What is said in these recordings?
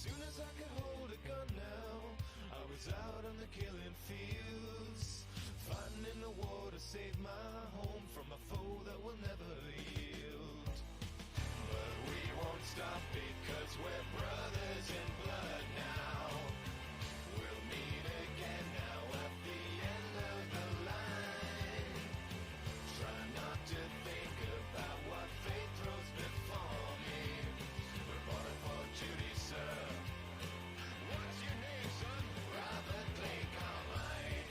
soon as I could hold a gun now, I was out on the killing fields, fighting in the war to save my home from a foe that will never yield. But we won't stop because we're brothers in blood now. We'll meet again now at the end of the line. Try not to think about what fate throws before me. Reporting for duty, sir. What's your name, son? Robert Clay Carmine.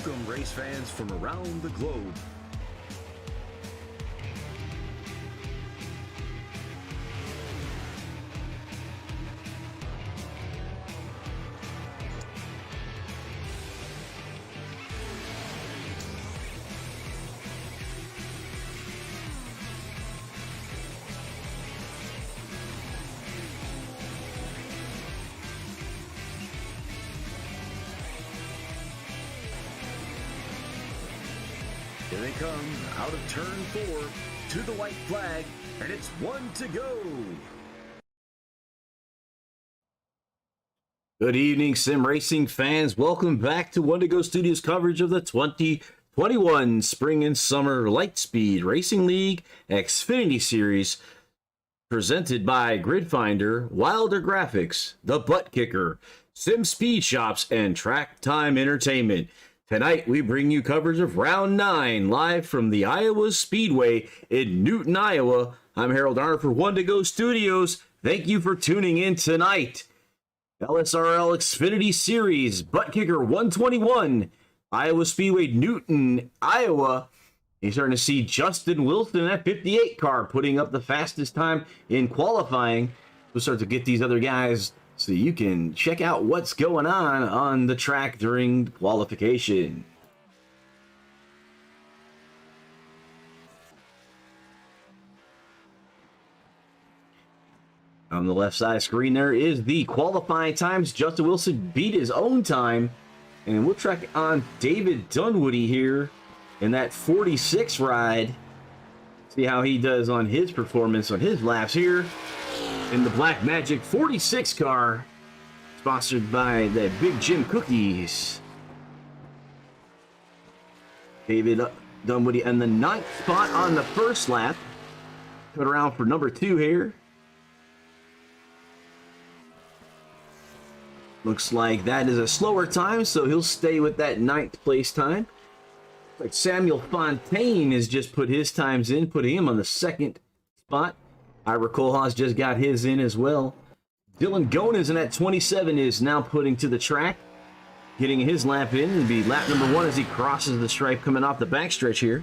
Welcome, race fans from around the globe. Here they come, out of turn 4, to the white flag, and it's 1 to go. Good evening, sim racing fans. Welcome back to 1 to Go Studios coverage of the 2021 Spring and Summer Lightspeed Racing League Xfinity Series, presented by Gridfinder, Wilder Graphics, the ButtKicker, Sim Speed Shops, and Track Time Entertainment. Tonight, we bring you coverage of Round 9, live from the Iowa Speedway in Newton, Iowa. I'm Harold Arner for 1 to Go Studios. Thank you for tuning in tonight. LSRL Xfinity Series, ButtKicker 121, Iowa Speedway, Newton, Iowa. You're starting to see Justin Wilson, that 58 car, putting up the fastest time in qualifying. We'll start to get these other guys so you can check out what's going on the track during qualification. On the left side screen, there is the qualifying times. Justin Wilson beat his own time, and we'll track on David Dunwoody here in that 46 ride. See how he does on his performance on his laps here in the Black Magic 46 car, sponsored by the Big Jim Cookies. David Dunwoody in the 9th spot on the first lap. Cut around for number 2 here. Looks like that is a slower time, so he'll stay with that 9th place time. Looks like Samuel Fontaine has just put his times in, putting him on the 2nd spot. Ira Kohlhaas just got his in as well. Dylan Gones in at 27 is now putting to the track, getting his lap in. It'll be lap number 1 as he crosses the stripe coming off the backstretch here.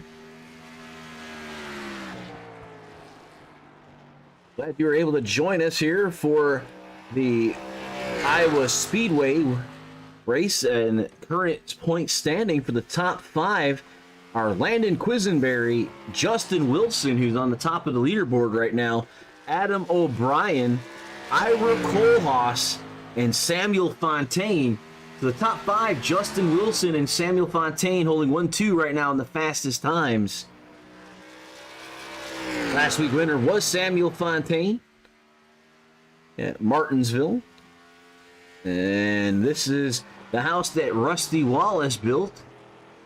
Glad you were able to join us here for the Iowa Speedway race, and current point standing for the top 5 are Landon Quisenberry, Justin Wilson, who's on the top of the leaderboard right now, Adam O'Brien, Ira Kohlhaas, and Samuel Fontaine. So the top 5, Justin Wilson and Samuel Fontaine holding 1-2 right now in the fastest times. Last week winner was Samuel Fontaine at Martinsville. And this is the house that Rusty Wallace built.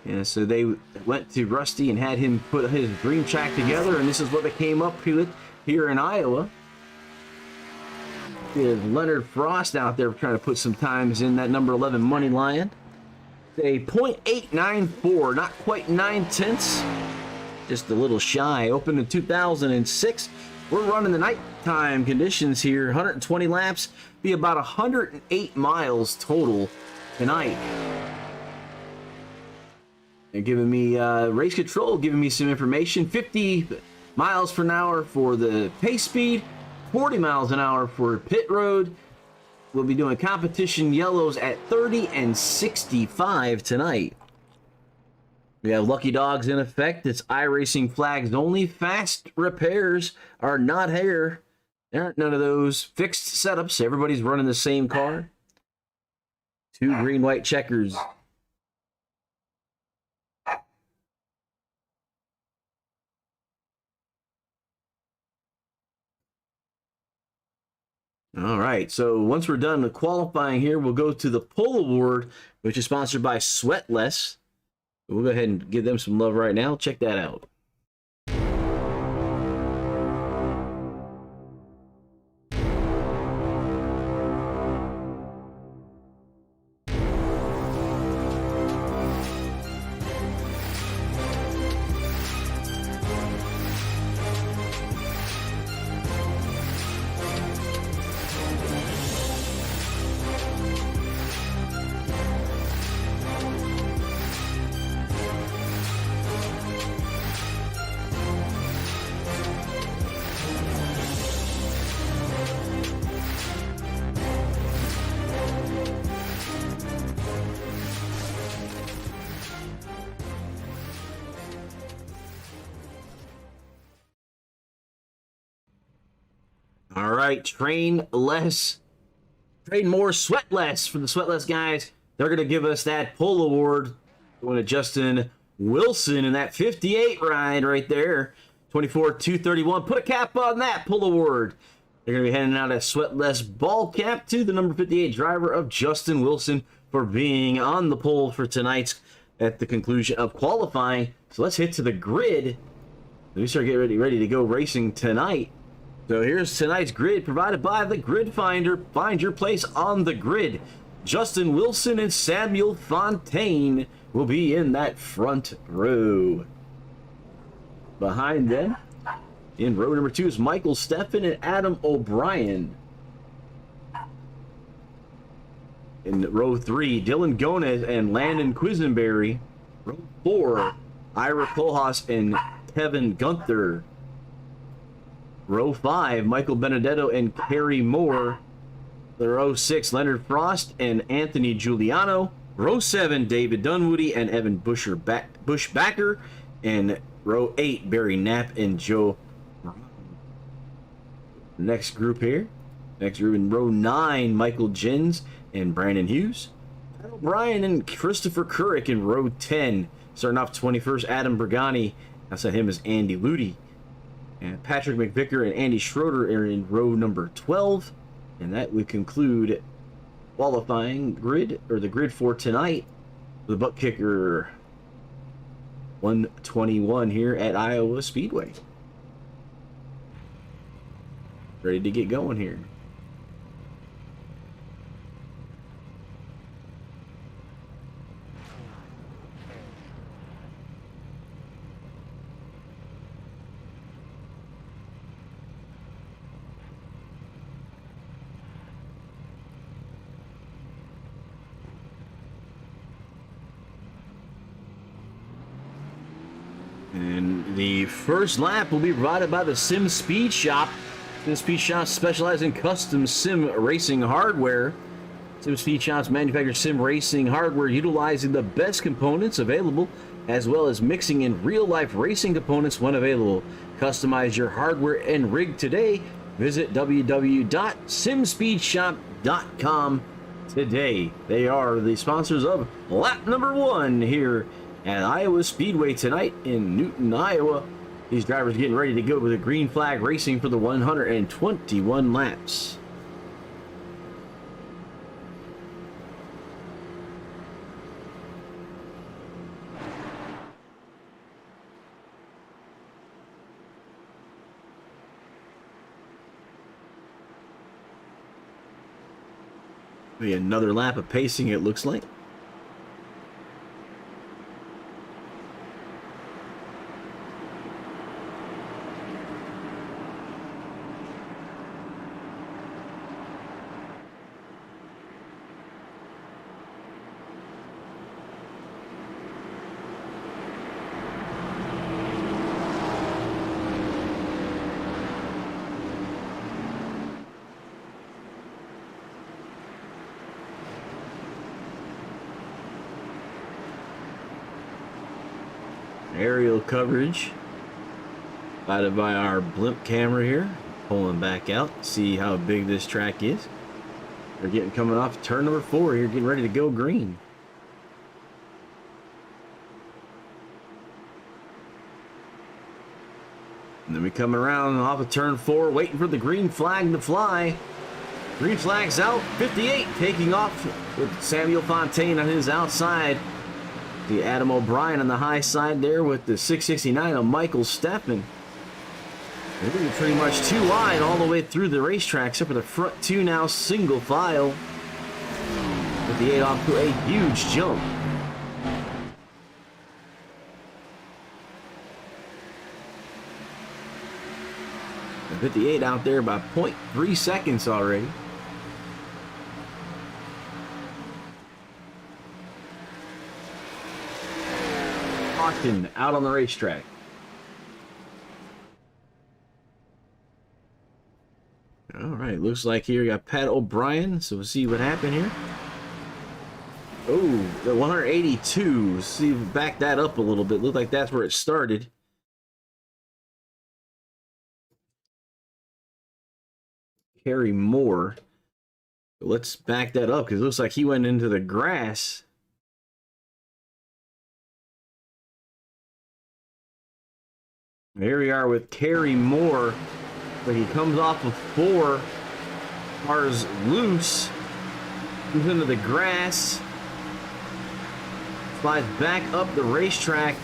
And so they went to Rusty and had him put his dream track together, and this is what they came up with here in Iowa. There's Leonard Frost out there trying to put some times in that number 11 money lion. A .894, not quite 9/10, just a little shy. Opened in 2006. We're running the nighttime conditions here, 120 laps, be about 108 miles total tonight. They're giving me race control, giving me some information. 50 miles per hour for the pace speed, 40 miles an hour for pit road. We'll be doing competition yellows at 30 and 65 tonight. We have lucky dogs in effect. It's iRacing flags only. Fast repairs are not here. There aren't none of those fixed setups. Everybody's running the same car. 2 green-white checkers. All right, so once we're done with qualifying here, we'll go to the pole award, which is sponsored by Sweatless. We'll go ahead and give them some love right now. Check that out. All right, train less, train more, sweat less for the sweat less guys. They're going to give us that pull award going to Justin Wilson in that 58 ride right there. 24,231. Put a cap on that pull award. They're going to be handing out a sweatless ball cap to the number 58 driver of Justin Wilson for being on the pole for tonight's at the conclusion of qualifying. So let's hit to the grid. We start getting ready to go racing tonight. So here's tonight's grid provided by the Grid Finder. Find your place on the grid. Justin Wilson and Samuel Fontaine will be in that front row. Behind them, in row number 2 is Michael Steffen and Adam O'Brien. In row 3, Dylan Gomez and Landon Quisenberry. Row 4, Ira Kohlhaas and Kevin Gunther. Row 5, Michael Benedetto and Kerry Moore. The row 6, Leonard Frost and Anthony Giuliano. Row 7, David Dunwoody and Evan Bushbacker. And row 8, Barry Knapp and Joe. Next group here. Next group in row 9, Michael Jens and Brandon Hughes. Pat O'Brien and Christopher Couric in row 10. Starting off 21st, Adam Brigani. Outside him is Andy Ludy. And Patrick McVicker and Andy Schroeder are in row number 12. And that would conclude qualifying grid, or the grid for tonight. The ButtKicker 121 here at Iowa Speedway. Ready to get going here. And the first lap will be provided by the Sim Speed Shop. Sim Speed Shop specializes in custom sim racing hardware. Sim Speed Shop's manufactures sim racing hardware utilizing the best components available, as well as mixing in real-life racing components when available. Customize your hardware and rig today. Visit www.simspeedshop.com today. They are the sponsors of lap number 1 here at Iowa Speedway tonight in Newton, Iowa. These drivers getting ready to go with a green flag racing for the 121 laps. Be another lap of pacing, it looks like. Aerial coverage provided by our blimp camera here. Pulling back out, see how big this track is. They're coming off turn number 4 here, getting ready to go green. And then we come around off of turn 4, waiting for the green flag to fly. Green flag's out, 58 taking off with Samuel Fontaine on his outside. The Adam O'Brien on the high side there with the 669 of Michael Steffen. They're pretty much 2 wide all the way through the racetrack, except for the front 2 now single file. With the 8 off to a huge jump. The 58 out there by 0.3 seconds already. Out on the racetrack. All right, looks like here we got Pat O'Brien, so we'll see what happened here. Oh, the 182. See, back that up a little bit. Looked like that's where it started. Kerry Moore. Let's back that up because it looks like he went into the grass. Here we are with Kerry Moore, but he comes off of 4. Cars loose. Moves into the grass. Slides back up the racetrack.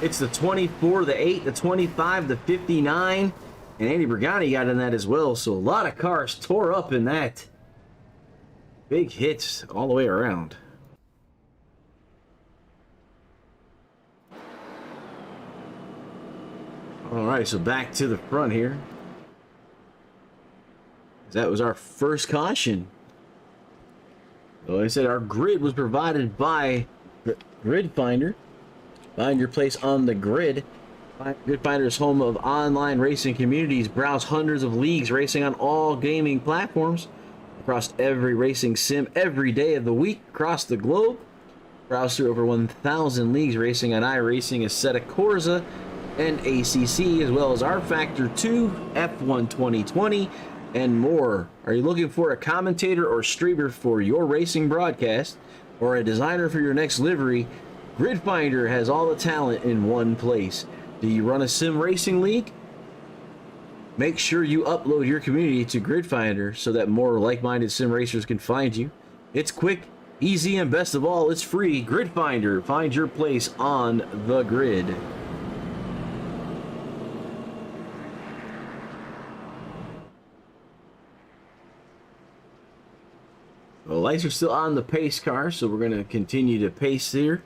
It's the 24, the 8, the 25, the 59. And Andy Bergani got in that as well. So a lot of cars tore up in that. Big hits all the way around. All right, so back to the front here. That was our first caution. Like I said, our grid was provided by Grid Finder. Find your place on the grid. Grid Finder is home of online racing communities. Browse hundreds of leagues racing on all gaming platforms across every racing sim every day of the week across the globe. Browse through over 1,000 leagues racing on iRacing, Assetto Corsa, and ACC, as well as R Factor 2, F1 2020, and more. Are you looking for a commentator or streamer for your racing broadcast, or a designer for your next livery? Grid Finder has all the talent in one place. Do you run a sim racing league? Make sure you upload your community to Grid Finder so that more like-minded sim racers can find you. It's quick, easy, and best of all, it's free. Grid Finder, find your place on the grid. The lights are still on the pace car, so we're going to continue to pace here.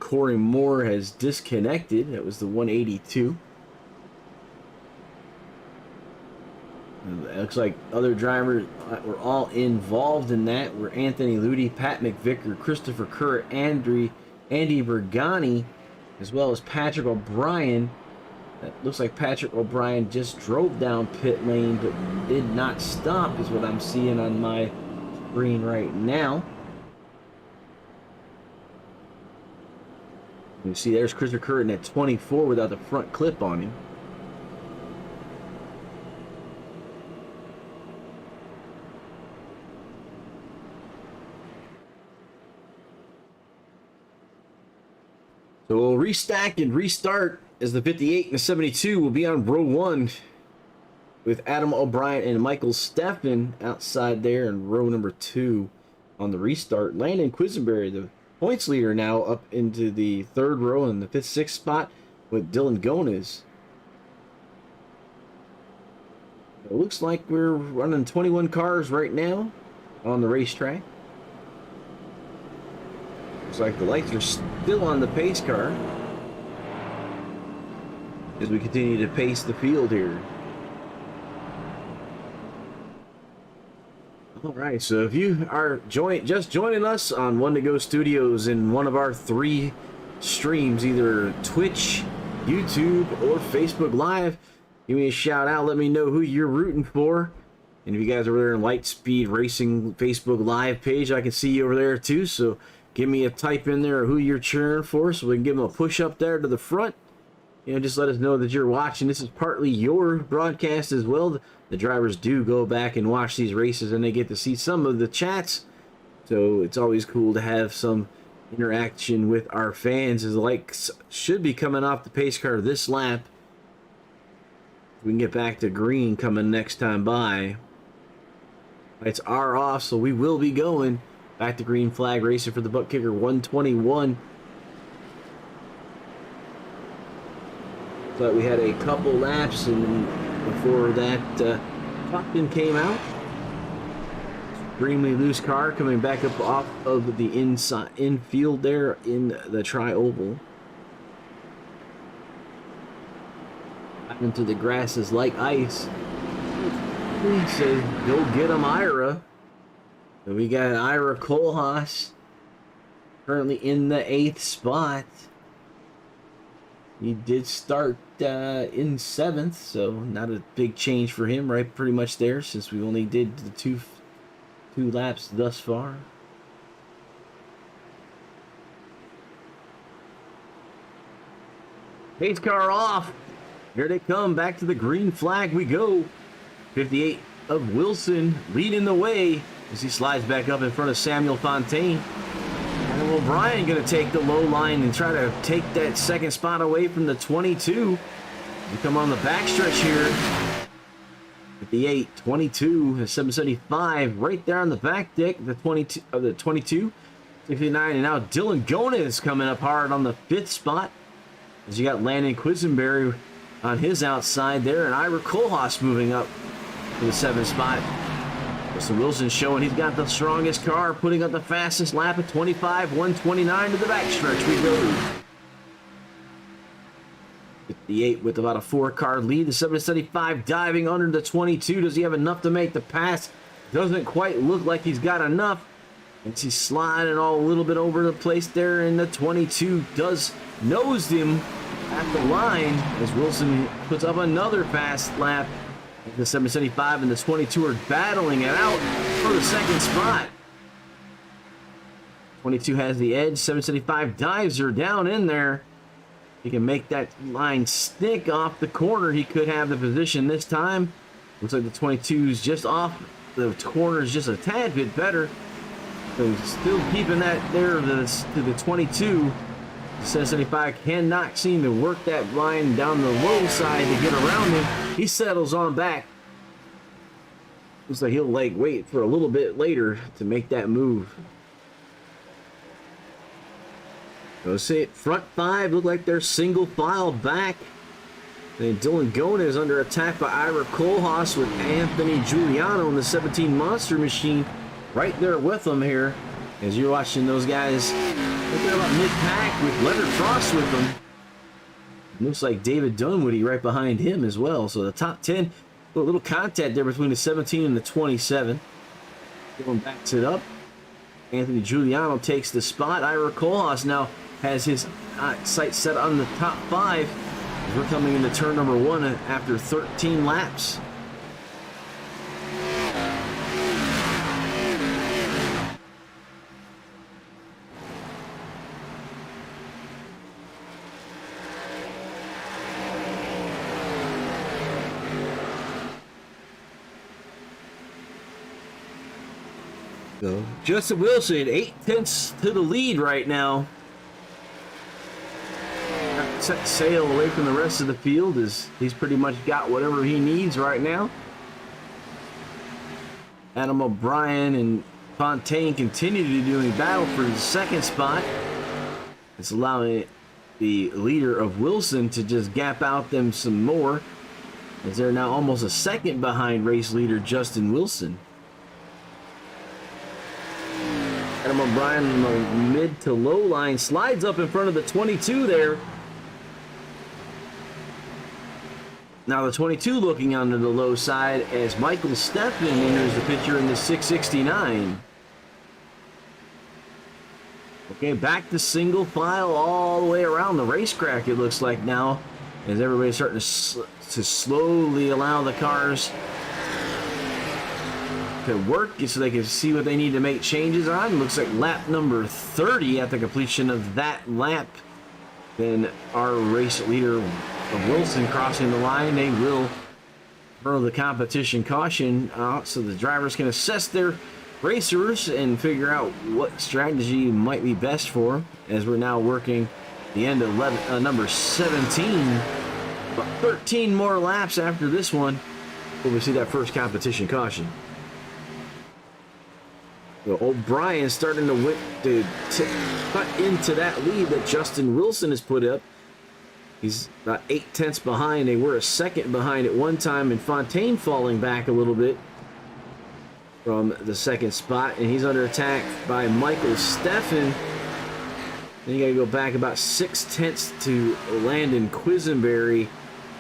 Corey Moore has disconnected. That was the 182. And it looks like other drivers were all involved in that. Were Anthony Ludi, Pat McVicker, Christopher Kerr, Andy Bergani, as well as Patrick O'Brien. That looks like Patrick O'Brien just drove down pit lane, but did not stop, is what I'm seeing on my screen right now. You see, there's Christopher Kerr in that 24 without the front clip on him. So we'll restack and restart as the 58 and the 72 will be on row 1 with Adam O'Brien and Michael Steffen outside there in row number 2 on the restart. Landon Quisenberry, the points leader, now up into the 3rd row in the 5th, 6th spot with Dylan Gonez. It looks like we're running 21 cars right now on the racetrack. Looks like the lights are still on the pace car as we continue to pace the field here. All right, so if you are just joining us on One to Go Studios in one of our 3 streams, either Twitch, YouTube, or Facebook Live, give me a shout out. Let me know who you're rooting for. And if you guys are over there in Lightspeed Racing Facebook Live page, I can see you over there too. So give me a type in there who you're cheering for so we can give them a push up there to the front. You know, just let us know that you're watching. This is partly your broadcast as well. The drivers do go back and watch these races, and they get to see some of the chats. So it's always cool to have some interaction with our fans, as the lights should be coming off the pace car this lap. We can get back to green coming next time by. Lights are off, so we will be going back to green flag racing for the ButtKicker 121. But we had a couple laps, and then before that, Stockton came out. Extremely loose car coming back up off of the infield there in the tri-oval. Into the grass is like ice. He says, go get him, Ira. So we got Ira Kohlhaas currently in the 8th spot. He did start in 7th, so not a big change for him, right? Pretty much there, since we only did the two laps thus far. Pace car off. Here they come. Back to the green flag we go. 58 of Wilson leading the way as he slides back up in front of Samuel Fontaine. And O'Brien going to take the low line and try to take that second spot away from the 22. We come on the backstretch here. 58, 22, 775 right there on the back deck, the 22 of the 22, 69, and now Dylan Gonez coming up hard on the 5th spot. As you got Landon Quisenberry on his outside there, and Ira Kohlhaas moving up to the 7th spot. Justin Wilson showing he's got the strongest car, putting up the fastest lap at 25, 129 to the backstretch we go. 58 with about a 4-car lead. The 775 diving under the 22. Does he have enough to make the pass? Doesn't quite look like he's got enough. And he's sliding all a little bit over the place there, and the 22 does nose him at the line as Wilson puts up another fast lap. The 775 and the 22 are battling it out for the second spot. 22 has the edge. 775 dives her down in there. He can make that line stick off the corner. He could have the position this time. Looks like the 22's just off the corners just a tad bit better. So still keeping that there to the 22. The 775 cannot seem to work that line down the low side to get around him. He settles on back. Looks like he'll wait for a little bit later to make that move. So see it, front 5 look like they're single file back. And Dylan Gonez under attack by Ira Kohlhaas with Anthony Giuliano in the 17 Monster Machine right there with them here. As you're watching those guys, they're about mid-pack with Leonard Frost with them. Looks like David Dunwoody right behind him as well. So the top 10, a little contact there between the 17 and the 27. Dylan backs it up. Anthony Giuliano takes the spot. Ira Kohlhaas now has his sights set on the top 5. We're coming into turn number 1 after 13 laps. So Justin Wilson, 8/10 to the lead right now. Set sail away from the rest of the field as he's pretty much got whatever he needs right now. Adam O'Brien and Fontaine continue to do a battle for the second spot. It's allowing the leader of Wilson to just gap out them some more, as they're now almost a second behind race leader Justin Wilson. Adam O'Brien on the mid to low line slides up in front of the 22 there. Now the 22 looking onto the low side as Michael Steffen enters the picture in the 669. Okay, back to single file all the way around the racetrack, it looks like now, as everybody's starting to slowly allow the cars to work so they can see what they need to make changes on. Looks like lap number 30 at the completion of that lap. Then our race leader of Wilson crossing the line, they will throw the competition caution out so the drivers can assess their racers and figure out what strategy might be best for them, as we're now working the end of number 17. About 13 more laps after this one before we see that first competition caution. So O'Brien starting to cut into that lead that Justin Wilson has put up. He's about 8/10 behind. They were a second behind at one time, and Fontaine falling back a little bit from the second spot, and he's under attack by Michael Steffen. Then you got to go back about 6/10 to Landon Quisenberry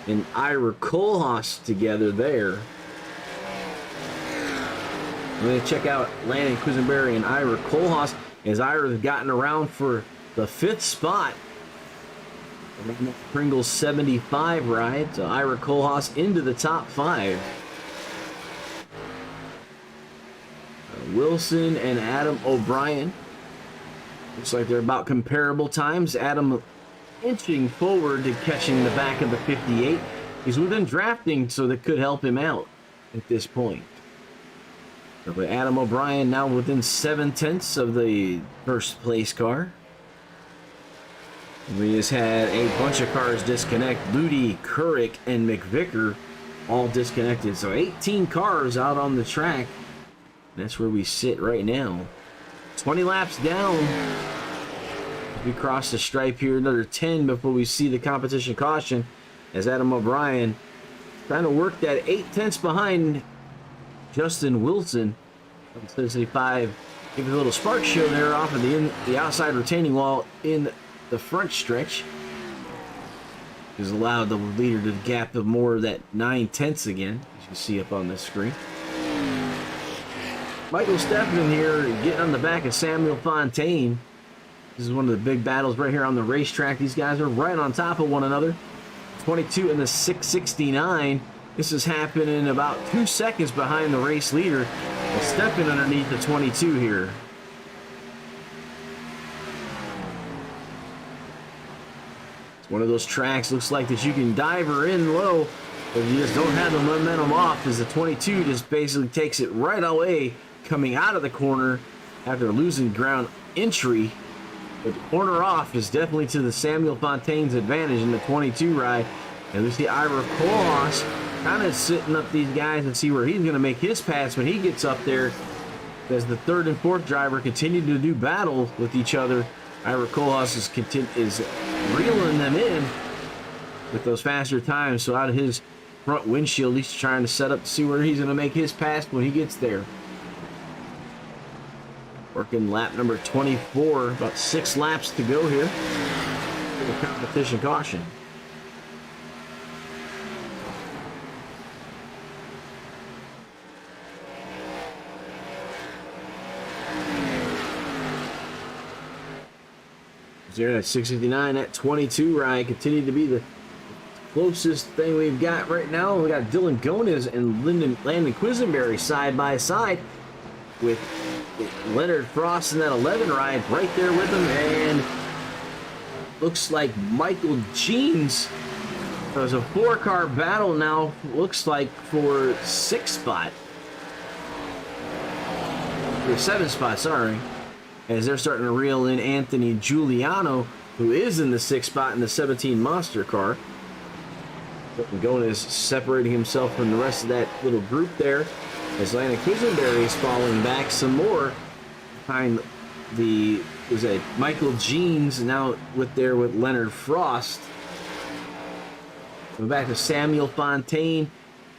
and Ira Kohlhaas together there. I'm going to check out Landon Quisenberry and Ira Kohlhaas as Ira's gotten around for the 5th spot. Pringle's 75 ride, so Ira Kohlhaas into the top 5. Wilson and Adam O'Brien. Looks like they're about comparable times. Adam inching forward to catching the back of the 58. He's within drafting, so that could help him out. at this point. But Adam O'Brien now within 7/10 of the first place car. We just had a bunch of cars disconnect. Ludi, Couric, and McVicker all disconnected. So 18 cars out on the track. That's where we sit right now. 20 laps down. We cross the stripe here. Another 10 before we see the competition caution. As Adam O'Brien trying to work that 8/10 behind Justin Wilson. 75. Give it a little spark show there off of the outside retaining wall in the front stretch. Has allowed the leader to gap of more of that 9/10 again, as you see up on this screen. Michael Steffman here getting on the back of Samuel Fontaine. This is one of the big battles right here on the racetrack. These guys are right on top of one another. 22 and the 669. This is happening about 2 seconds behind the race leader. And Steffman underneath the 22 here. It's one of those tracks, looks like that you can dive her in low, but you just don't have the momentum off, as the 22 just basically takes it right away coming out of the corner after losing ground entry. But the corner off is definitely to the Samuel Fontaine's advantage in the 22 ride. And we see Ira Koolhaas kind of sitting up these guys and see where he's going to make his pass when he gets up there. As the third and fourth driver continue to do battle with each other, Ira Koolhaas is reeling them in with those faster times. So out of his front windshield, he's trying to set up to see where he's going to make his pass when he gets there. Working lap number 24, about 6 laps to go here for the competition caution. There at 659, that 22 ride continued to be the closest thing we've got right now. We got Dylan Gones and Landon Quisenberry side by side with Leonard Frost in that 11 ride right there with him, and looks like Michael Jeans. There's a 4-car battle now, looks like, for 6th spot. Or 7th spot, sorry. As they're starting to reel in Anthony Giuliano, who is in the 6th spot in the 17 Monster car. Gones separating himself from the rest of that little group there. As Landon Quisenberry is falling back some more behind Michael Jeans now with Leonard Frost. Going back to Samuel Fontaine.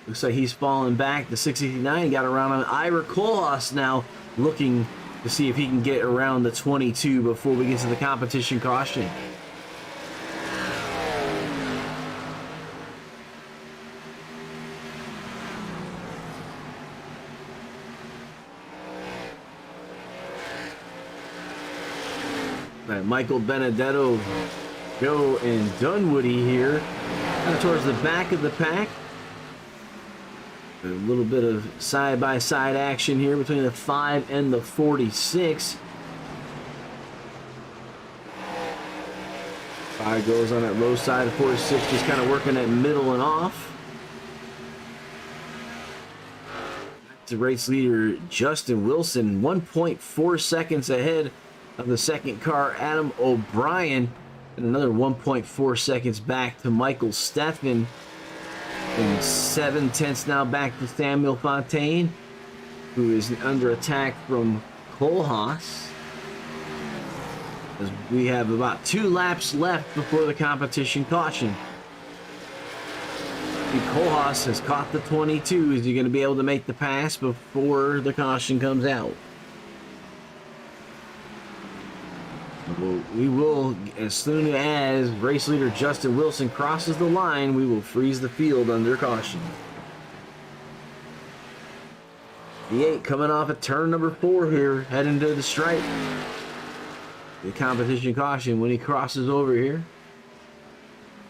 Looks like he's falling back. The 669 got around on Ira Koolhaas now, looking to see if he can get around the 22 before we get to the competition caution. Right, Michael Benedetto, Joe, and Dunwoody here, kind of towards the back of the pack. A little bit of side-by-side action here between the 5 and the 46. 5 goes on that low side, the 46 just kind of working that middle and off. The race leader Justin Wilson, 1.4 seconds ahead of the second car, Adam O'Brien, and another 1.4 seconds back to Michael Steffman. And 7/10 now back to Samuel Fontaine, who is under attack from Koolhaas. As we have about 2 laps left before the competition caution. Koolhaas has caught the 22. Is he going to be able to make the pass before the caution comes out? We will, as soon as race leader Justin Wilson crosses the line, we will freeze the field under caution. The 8 coming off at turn number 4 here, heading to the stripe. The competition caution when he crosses over here.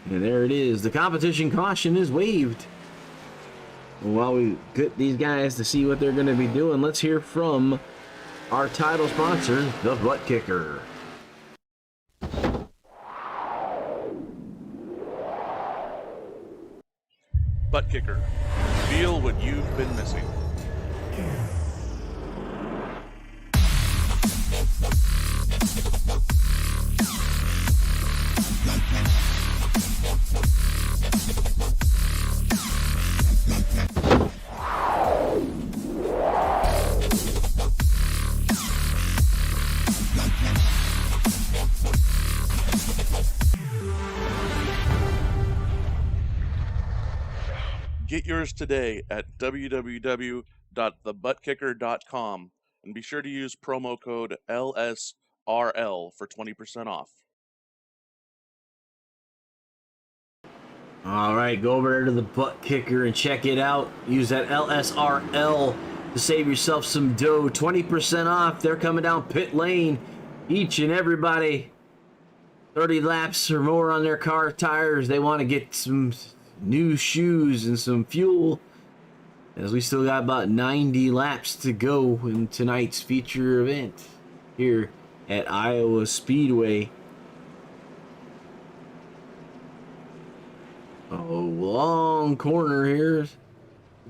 And there it is. The competition caution is waived. While we get these guys to see what they're going to be doing, let's hear from our title sponsor, the ButtKicker. ButtKicker. reveal what you've been missing. Get yours today at www.thebuttkicker.com and be sure to use promo code LSRL for 20% off. All right, go over there to the ButtKicker and check it out. Use that LSRL to save yourself some dough. 20% off. They're coming down pit lane. Each and everybody, 30 laps or more on their car tires. They want to get some new shoes and some fuel, as we still got about 90 laps to go in tonight's feature event here at Iowa Speedway. Oh, long corner here.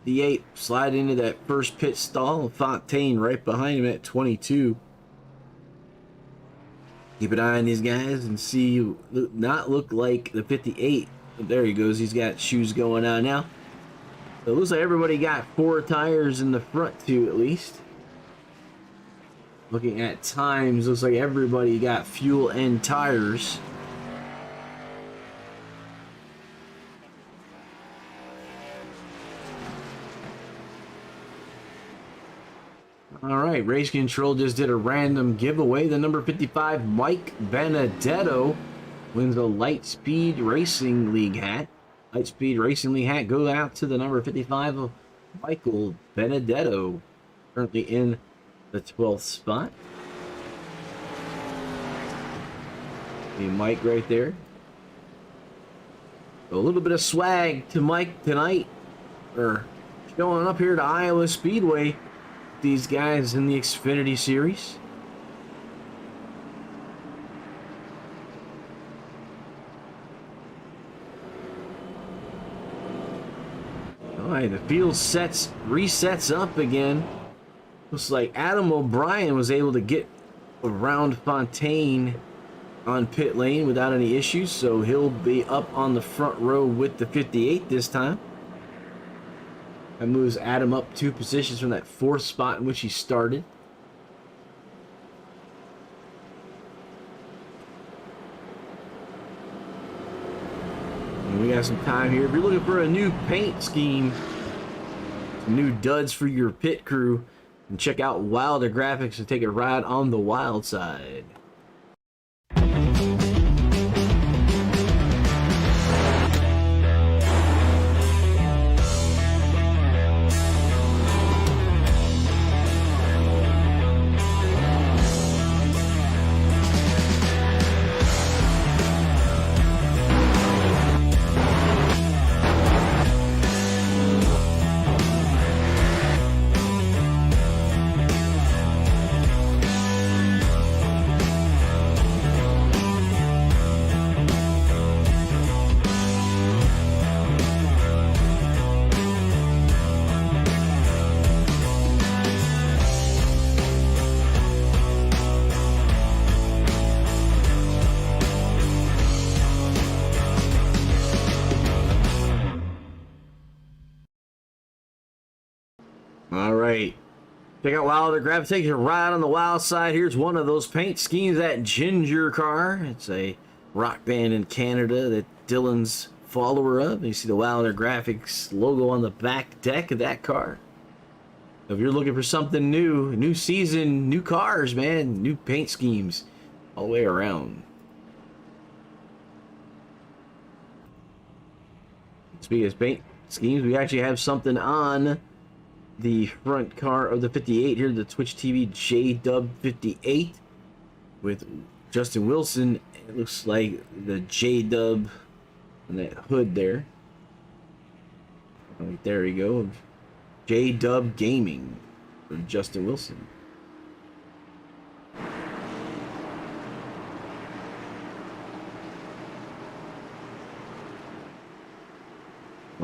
The 8 slide into that first pit stall. Fontaine right behind him at 22. Keep an eye on these guys and see, not look like the 58. There he goes. He's got shoes going on now. So it looks like everybody got 4 tires in the front too, at least. Looking at times, looks like everybody got fuel and tires. All right, Race Control just did a random giveaway. The number 55, Mike Benedetto, wins a Lightspeed Racing League hat. Lightspeed Racing League hat go out to the number 55 of Michael Benedetto, currently in the 12th spot. See Mike right there. A little bit of swag to Mike tonight, or showing up here to Iowa Speedway. These guys in the Xfinity series. All right, the field resets up again. Looks like Adam O'Brien was able to get around Fontaine on pit lane without any issues, so he'll be up on the front row with the 58 this time. That moves Adam up 2 positions from that 4th spot in which he started. And we got some time here. If you're looking for a new paint scheme, some new duds for your pit crew, and check out Wilder Graphics and take a ride on the wild side. All right. Check out Wilder Graphics. Take a ride on the wild side. Here's one of those paint schemes, that Ginger car. It's a rock band in Canada that Dylan's follower of. You see the Wilder Graphics logo on the back deck of that car. So if you're looking for something new, new season, new cars, man, new paint schemes all the way around. Speaking of paint schemes, we actually have something on the front car of the 58 here, the Twitch TV J-Dub 58 with Justin Wilson. It looks like the J-Dub on that hood there. Right there we go. J-Dub Gaming for Justin Wilson.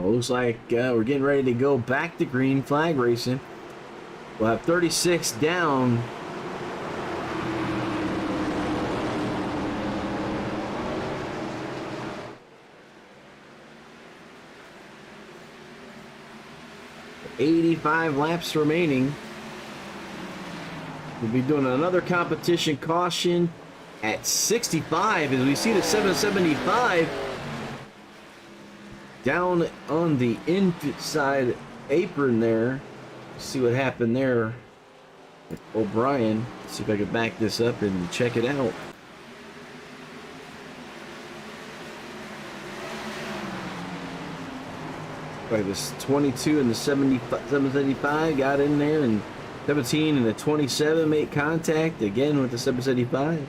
Looks like we're getting ready to go back to green flag racing. We'll have 36 down. $85 laps remaining. We'll be doing another competition caution at 65 as we see the 775 down on the inside apron there. See what happened there with O'Brien. See if I can back this up and check it out. Like this 22 and the 775 got in there, and 17 and the 27 made contact again with the 775.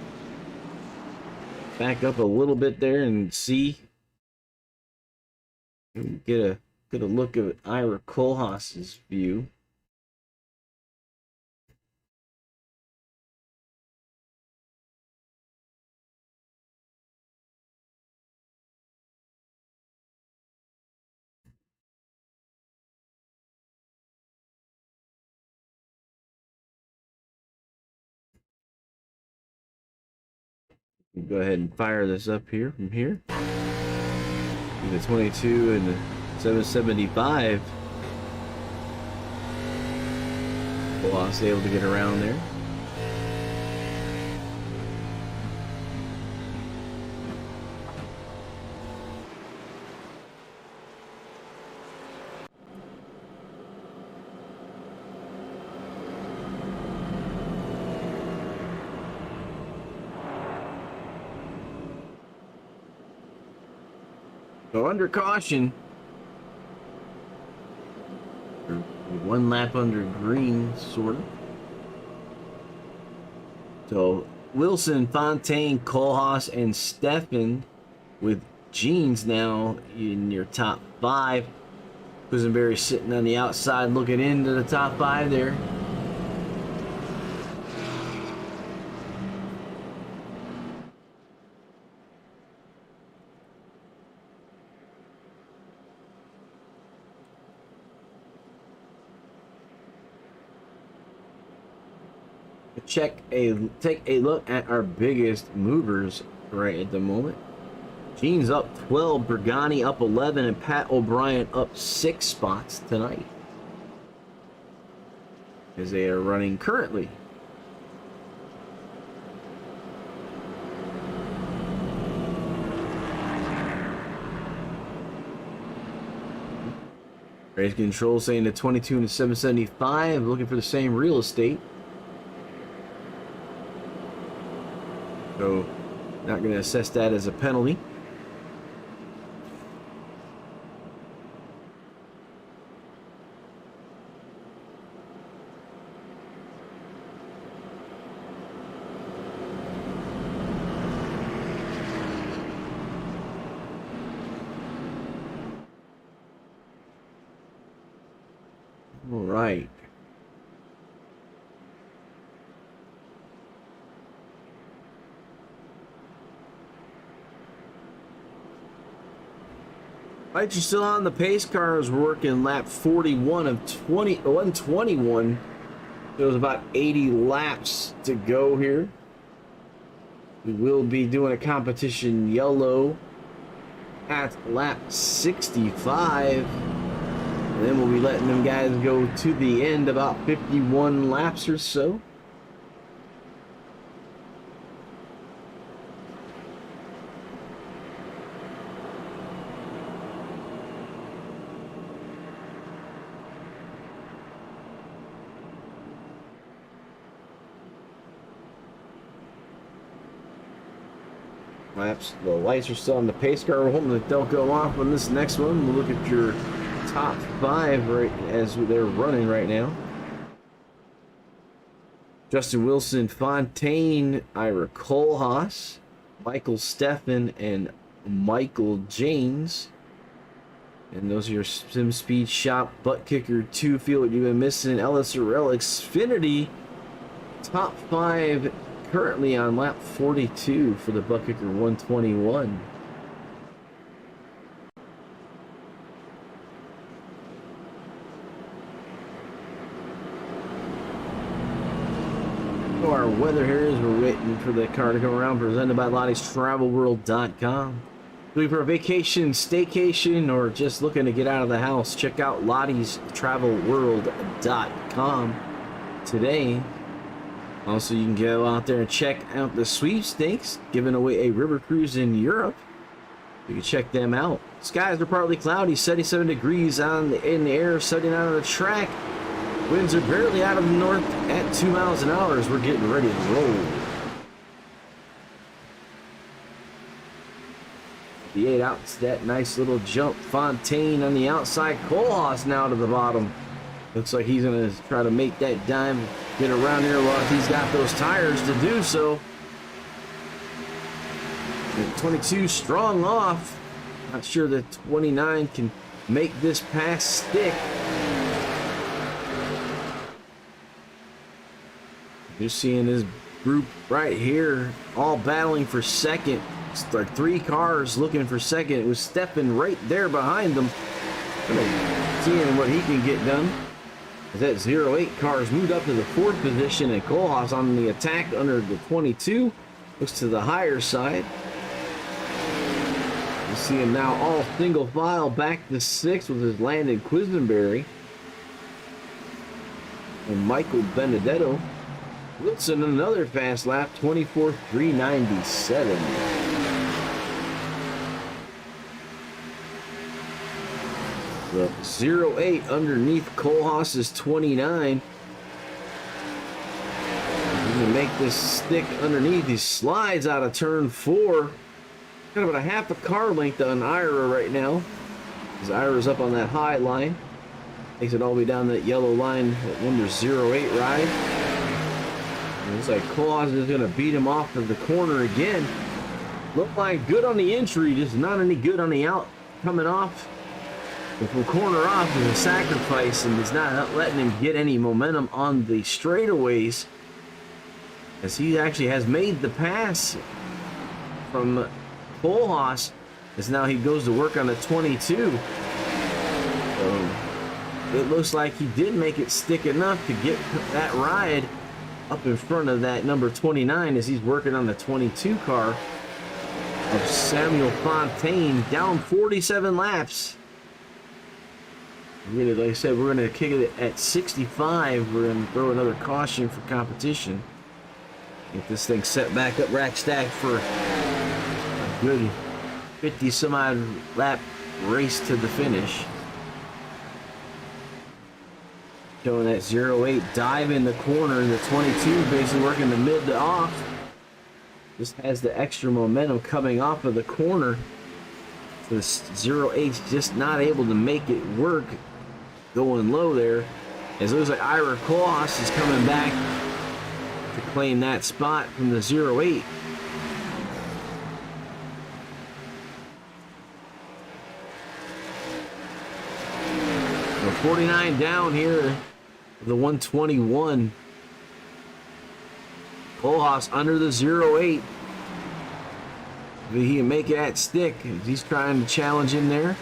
Back up a little bit there and see. Get a look at Ira Kohlhaas's view. Go ahead and fire this up here from here. The 22 and the 775. Kohlhaas able to get around there. So under caution, one lap under green, sort of. So Wilson, Fontaine, Kohlhaas, and Stefan with Jeans now in your top 5. Quisenberry sitting on the outside looking into the top 5 there. Take a look at our biggest movers right at the moment. Jeans up 12, Bergani up 11, and Pat O'Brien up 6 spots tonight as they are running currently. Race control saying the 22 and the 775 looking for the same real estate. So, not going to assess that as a penalty. All right. Lights are still on. The pace cars working lap 41 of 121. There's about 80 laps to go here. We will be doing a competition yellow at lap 65. And then we'll be letting them guys go to the end, about 51 laps or so. Laps, the lights are still on the pace car. We're hoping that they'll go off on this next one. We'll look at your top 5 right as they're running right now. Justin Wilson, Fontaine, Ira Kohlhaas, Michael Stefan, and Michael James. And those are your Sim Speed Shop, ButtKicker 2 Feel What You've Been Missing, LSRL, Xfinity. Top 5 currently on lap 42 for the ButtKicker 121. Our weather here is we're waiting for the car to come around, presented by Lottie'sTravelWorld.com. Looking for a vacation, staycation, or just looking to get out of the house, check out Lottie'sTravelWorld.com today. Also, you can go out there and check out the sweepstakes, giving away a river cruise in Europe. You can check them out. Skies are partly cloudy, 77 degrees in the air, setting out of the track. Winds are barely out of the north at 2 miles an hour as we're getting ready to roll. The 8 out to that nice little jump. Fontaine on the outside. Kohlhaas now to the bottom. Looks like he's going to try to make that dime, get around here while he's got those tires to do so. The 22 strong off. Not sure that 29 can make this pass stick. You're seeing this group right here all battling for second. It's like 3 cars looking for second. It was Stefan right there behind them. Seeing what he can get done. As that 08 car's moved up to the 4th position, and Kohlhaas on the attack under the 22. Looks to the higher side. You see him now all single file back to 6th with his Landon Quisenberry. And Michael Benedetto. Wilson another fast lap, 24.397. The 08 underneath Kohlhaas is 29. He can make this stick underneath. He slides out of turn 4. Kind of about a half a car length on Ira right now. As Ira's up on that high line. Takes it all the way down that yellow line that Wonder's 08 ride. Looks like Kohlhaas is going to beat him off of the corner again. Looked like good on the entry, just not any good on the out coming off. If we corner off is a sacrifice and is not letting him get any momentum on the straightaways. As he actually has made the pass from Kohlhaas, as now he goes to work on the 22. So it looks like he did make it stick enough to get that ride up in front of that number 29 as he's working on the 22 car of Samuel Fontaine, down 47 laps. Really, like I said, we're going to kick it at 65. We're going to throw another caution for competition. Get this thing set back up, rack stack for a good 50 some odd lap race to the finish. Showing that 08 dive in the corner, and the 22 basically working the mid to off. Just has the extra momentum coming off of the corner. This 08's just not able to make it work going low there. As it looks like Ira Kohlhaas is coming back to claim that spot from the 08. So 49 down here. The 121. Kohlhaas under the 08. He can make it at stick. He's trying to challenge him there.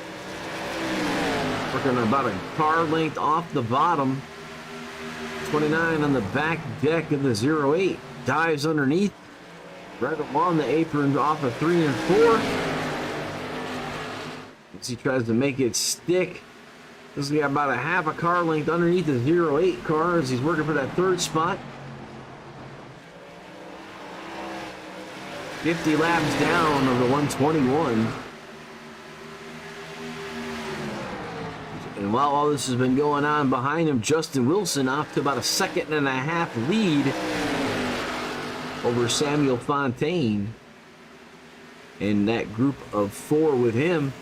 Working about a car length off the bottom. 29 on the back deck of the 08. Dives underneath. Right along the apron off of 3 and 4. As he tries to make it stick. This has got about a half a car length underneath the 08 car as he's working for that 3rd spot. 50 laps down of the 121. And while all this has been going on behind him, Justin Wilson off to about a 1.5 lead over Samuel Fontaine. And that group of 4 with him.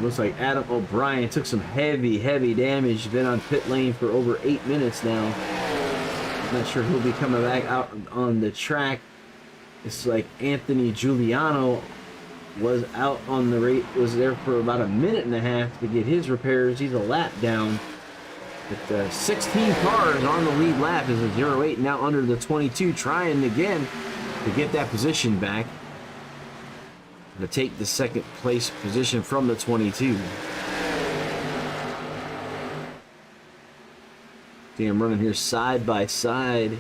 Looks like Adam O'Brien took some heavy damage. Been on pit lane for over 8 minutes now. Not sure who'll be coming back out on the track. It's like Anthony Giuliano was out on the rate, was there for about 1.5 minutes to get his repairs. He's a lap down. But 16 cars on the lead lap as a 08 now under the 22, trying again to get that position back. to take the second place position from the 22. See him running here side by side.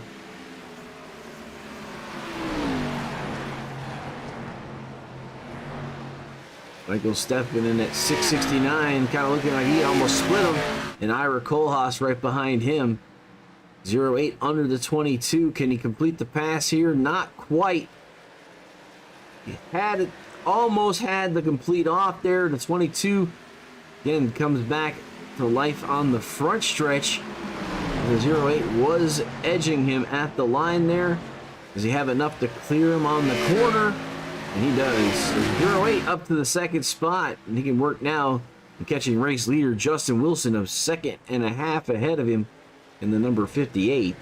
Michael Stephan in at 669, kind of looking like he almost split him. And Ira Kohlhaas right behind him. 0.8 under the 22. Can he complete the pass here? Not quite. He had it, almost had the complete off there. The 22 again comes back to life on the front stretch. The 0.8 was edging him at the line there. Does he have enough to clear him on the corner? And he does. 0.8 up to the second spot. And he can work now in catching race leader Justin Wilson of 2.5 ahead of him in the number 58.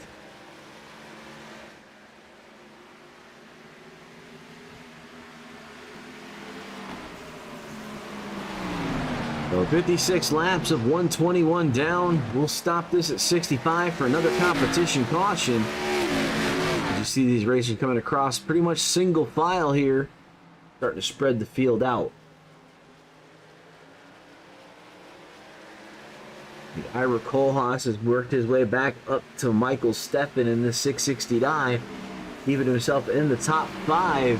So 56 laps of 121 down. We'll stop this at 65 for another competition caution. As you see these racers coming across pretty much single file here, starting to spread the field out. Ira Kohlhaas has worked his way back up to Michael Stephan in the 669, keeping himself in the top 5.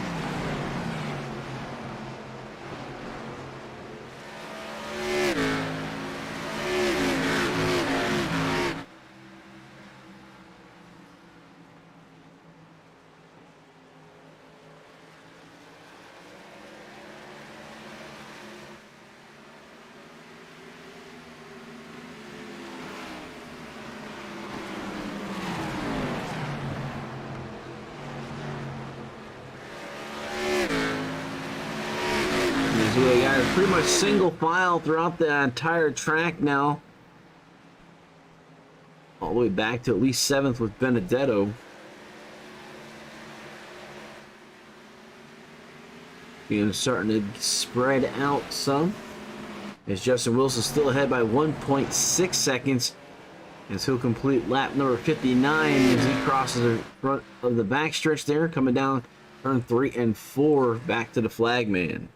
We got pretty much single file throughout the entire track now. All the way back to at least 7th with Benedetto. Being starting to spread out some. As Justin Wilson still ahead by 1.6 seconds. As he'll complete lap number 59 as he crosses the front of the backstretch there. Coming down turn 3 and 4 back to the flagman.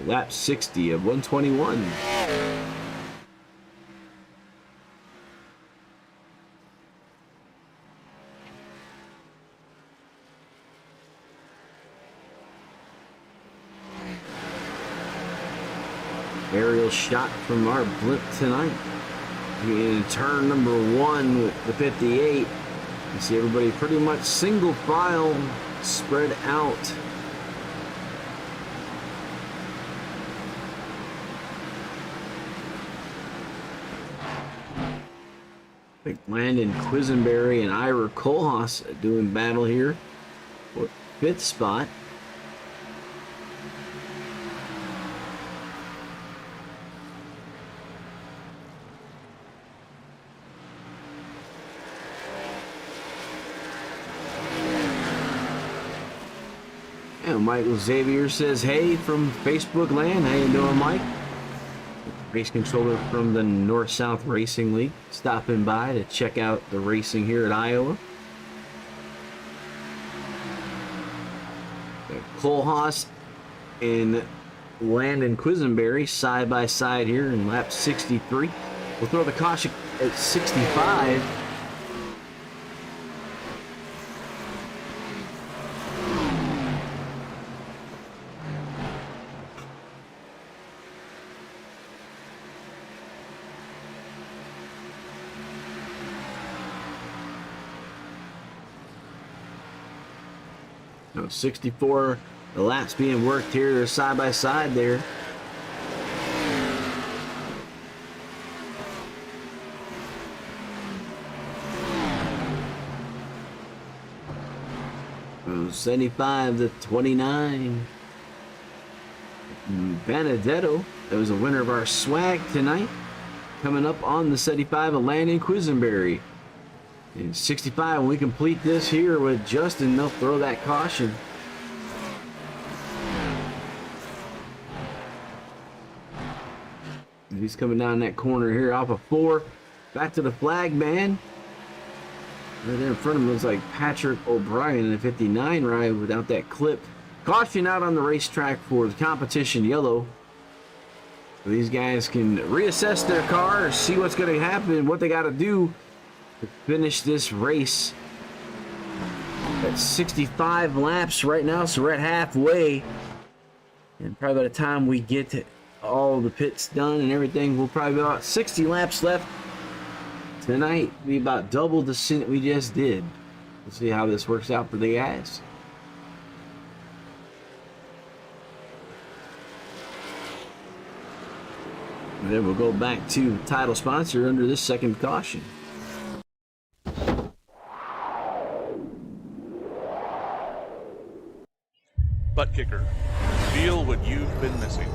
Lap 60 of 121. Aerial shot from our blimp tonight. In turn number 1 with the 58. You see everybody pretty much single file spread out. I think Landon Quisenberry and Ira Kohlhaas doing battle here for 5th spot. And Michael Xavier says, hey, from Facebook land. How you doing, Mike? Race controller from the North-South Racing League, stopping by to check out the racing here at Iowa. Kohlhaas and Landon Quisenberry side by side here in lap 63. We'll throw the caution at 65. No, 64 the laps being worked here. They're side by side there. From 75 to 29. Benedetto, that was the winner of our swag tonight. Coming up on the 75 of Landon Quisenberry. In 65, when we complete this here with Justin, they'll throw that caution. He's coming down that corner here off of 4. Back to the flag, man. Right there in front of him looks like Patrick O'Brien in a 59 ride without that clip. Caution out on the racetrack for the competition yellow. So these guys can reassess their car, see what's going to happen, what they got to do to finish this race. At 65 laps right now, so we're at halfway. And probably by the time we get to all the pits done and everything, we'll probably be about 60 laps left. Tonight, be about double the stint we just did. We'll see how this works out for the guys. And then we'll go back to title sponsor under this second caution. ButtKicker. Feel what you've been missing.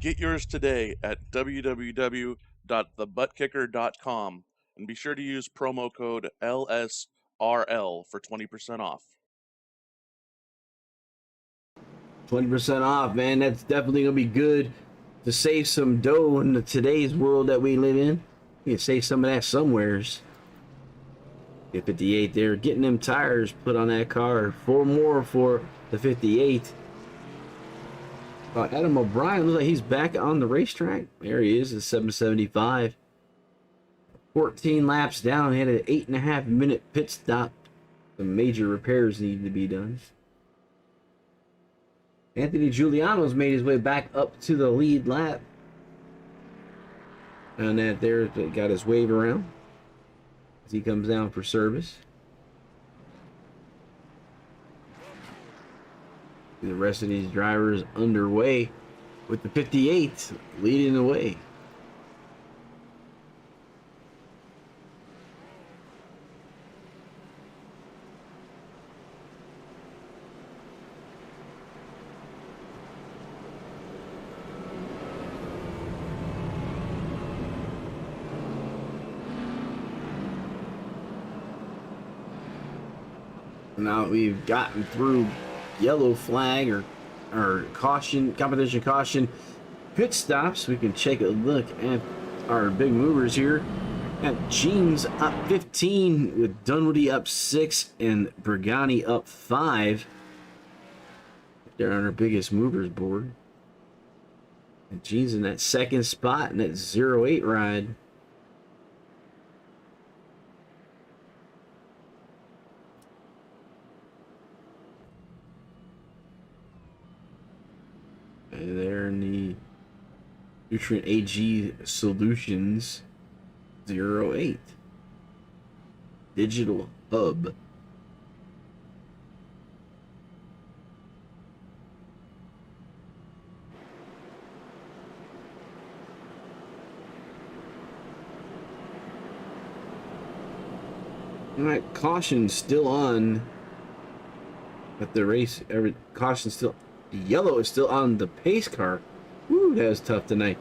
Get yours today at www.thebuttkicker.com and be sure to use promo code LSRL for 20% off. 20% off, man. That's definitely going to be good to save some dough in today's world that we live in. You can save some of that somewheres. Get 58 there. Getting them tires put on that car. 4 more for the 58. Adam O'Brien looks like he's back on the racetrack. There he is, at 775. 14 laps down. He had an 8.5 minute pit stop. Some major repairs needed to be done. Anthony Giuliano's made his way back up to the lead lap. And that there, got his wave around as he comes down for service. The rest of these drivers underway with the 58 leading the way. Now we've gotten through yellow flag or caution, competition caution, pit stops. We can take a look at our big movers here. Got Jeans up 15 with Dunwoody up 6 and Brigani up 5. They're on our biggest movers board. And Jeans in that second spot in that 08 ride. There in the Nutrient AG Solutions 08 Digital Hub. All right, caution still on at the race. Caution still. Yellow is still on the pace car. Woo, that was tough tonight.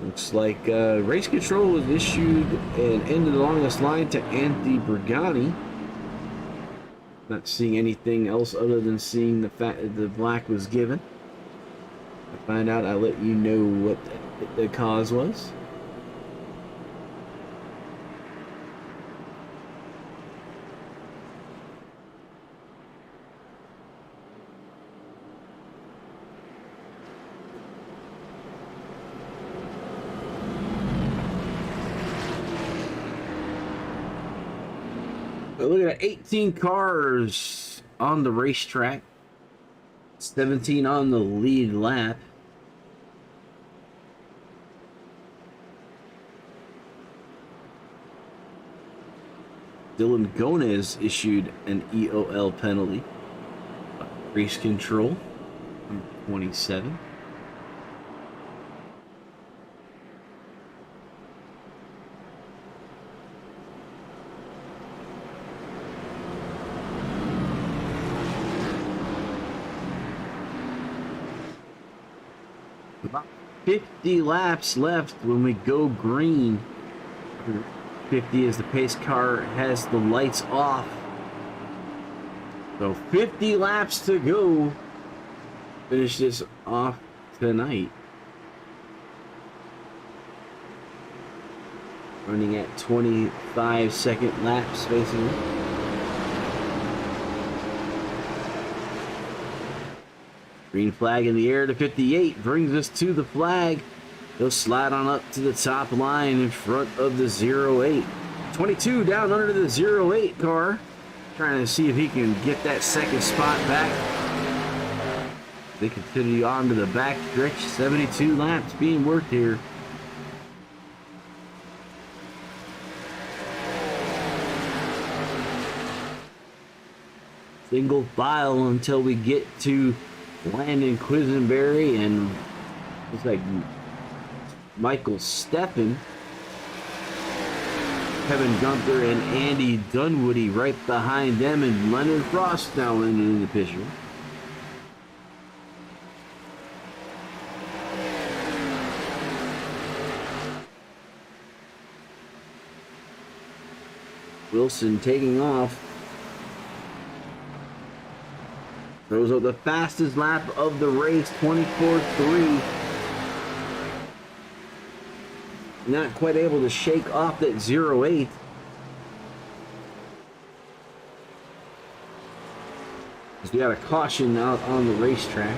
Looks like race control was issued and ended the longest line to Anthony Brigani. Not seeing anything else other than seeing the fact that the black was given. I find out, I'll let you know what the cause was. Look at that, 18 cars on the racetrack, 17 on the lead lap. Dylan Gomez issued an EOL penalty. Race control, 27. About 50 laps left when we go green. 50 as the pace car has the lights off. So 50 laps to go. Finish this off tonight. Running at 25-second laps, basically. Green flag in the air to 58 brings us to the flag. He'll slide on up to the top line in front of the 08. 22 down under the 08 car. Trying to see if he can get that second spot back. They continue on to the back stretch. 72 laps being worked here. Single file until we get to Landon Quisenberry and looks like Michael Steffen, Kevin Gunther, and Andy Dunwoody right behind them, and Leonard Frost now in the picture. Wilson taking off. Throws out the fastest lap of the race, 24.3. Not quite able to shake off that 08. We got a caution out on the racetrack.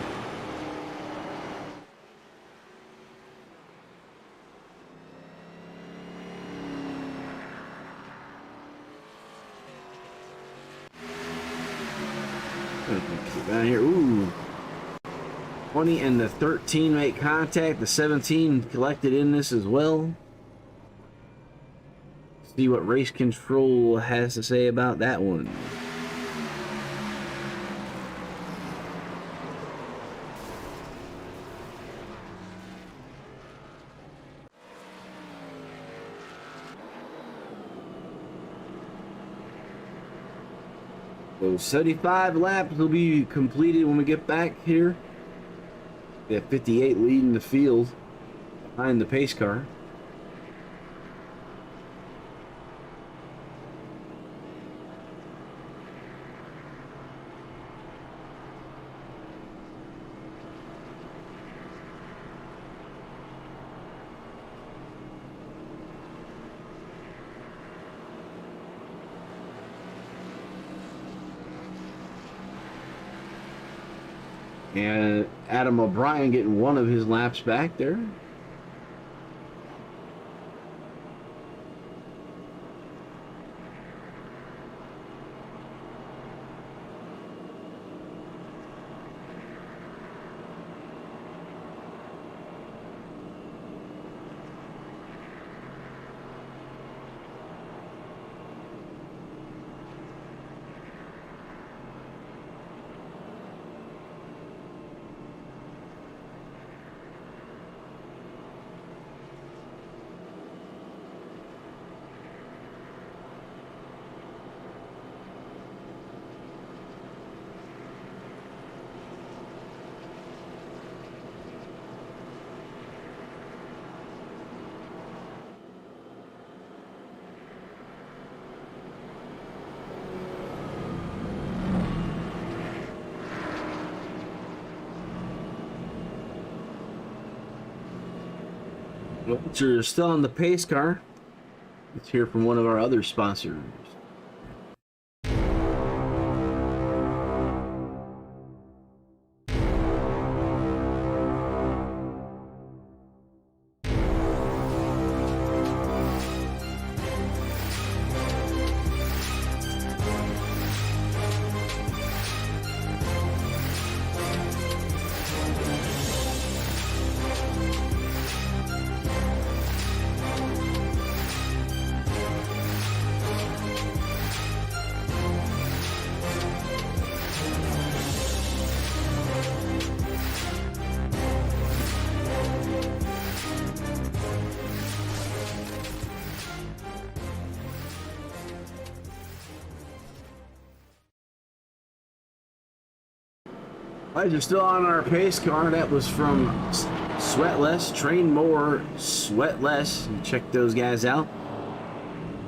Down here, ooh. 20 and the 13 make contact. The 17 collected in this as well. See what race control has to say about that one. So 75 laps will be completed when we get back here. We have 58 leading the field behind the pace car. And Adam O'Brien getting one of his laps back there. You're still on the pace car. Let's hear from one of our other sponsors. Guys, you're still on our pace car. That was from Sweat less, train more, sweat less. You check those guys out.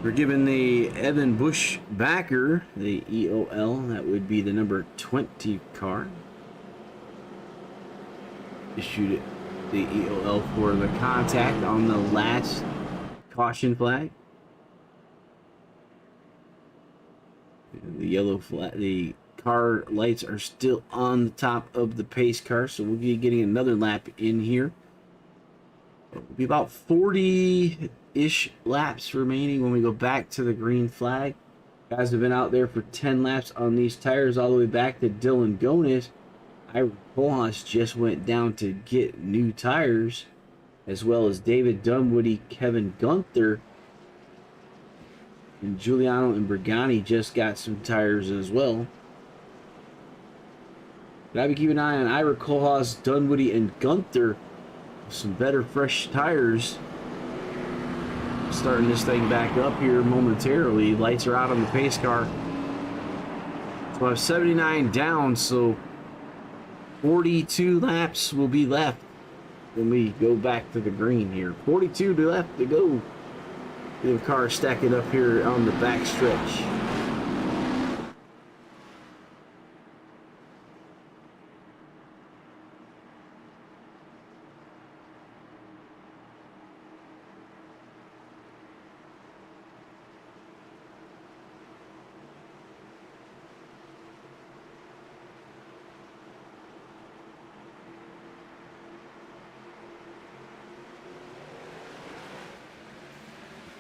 We're giving the Evan Bushbacker the EOL. That would be the number 20 car. Issued it the EOL for the contact on the last caution flag. The yellow flag, the car lights are still on the top of the pace car, so we'll be getting another lap in here. It'll be about 40-ish laps remaining when we go back to the green flag. Guys have been out there for 10 laps on these tires all the way back to Dylan Gonis. Ira Kohlhaas just went down to get new tires, as well as David Dunwoody, Kevin Gunther, and Giuliano and Bergani just got some tires as well. Gotta be keeping an eye on Ira Kohlhaas, Dunwoody, and Gunther. Some better fresh tires. Starting this thing back up here momentarily. Lights are out on the pace car. So I have 79 down, so 42 laps will be left when we go back to the green here. 42 left to go. The car stacking up here on the back stretch.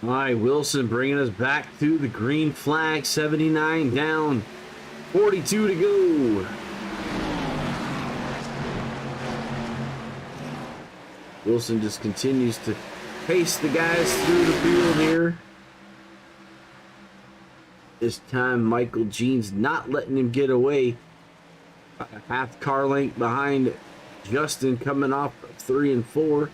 All right, Wilson bringing us back to the green flag. 79 down, 42 to go. Wilson just continues to pace the guys through the field here. This time, Michael Jean's not letting him get away. A half car length behind Justin coming off 3 and 4.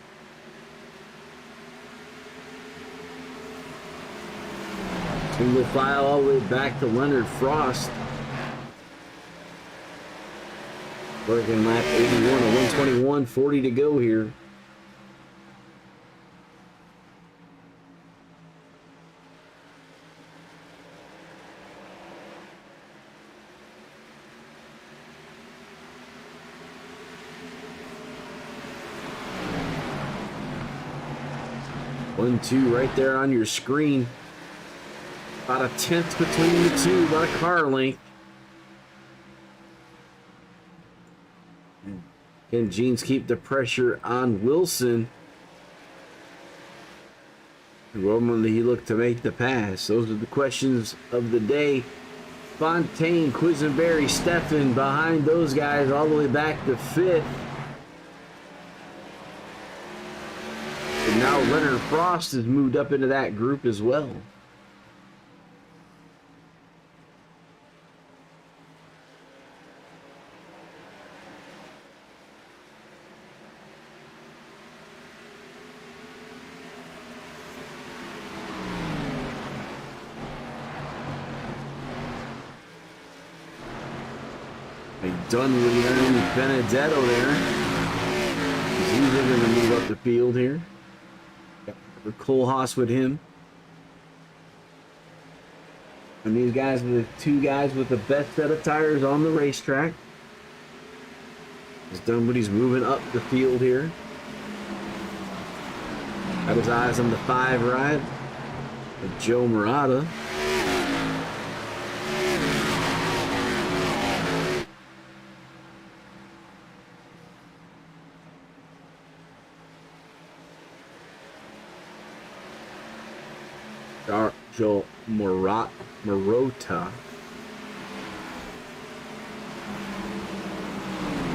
Single file all the way back to Leonard Frost. Working lap 81 to 121, 40 to go here. One, two right there on your screen. About a tenth between the two, about a car length. Can Jeans keep the pressure on Wilson? When he looked to make the pass? Those are the questions of the day. Fontaine, Quisenberry, Steffen behind those guys all the way back to 5th. And now Leonard Frost has moved up into that group as well. Dunwoody and Benedetto there. He's going to move up the field here. Got Kohlhaas with him. And these guys are the two guys with the best set of tires on the racetrack. As Dunwoody's moving up the field here. Got his eyes on the 5 ride of Joe Murata. Joe Morota.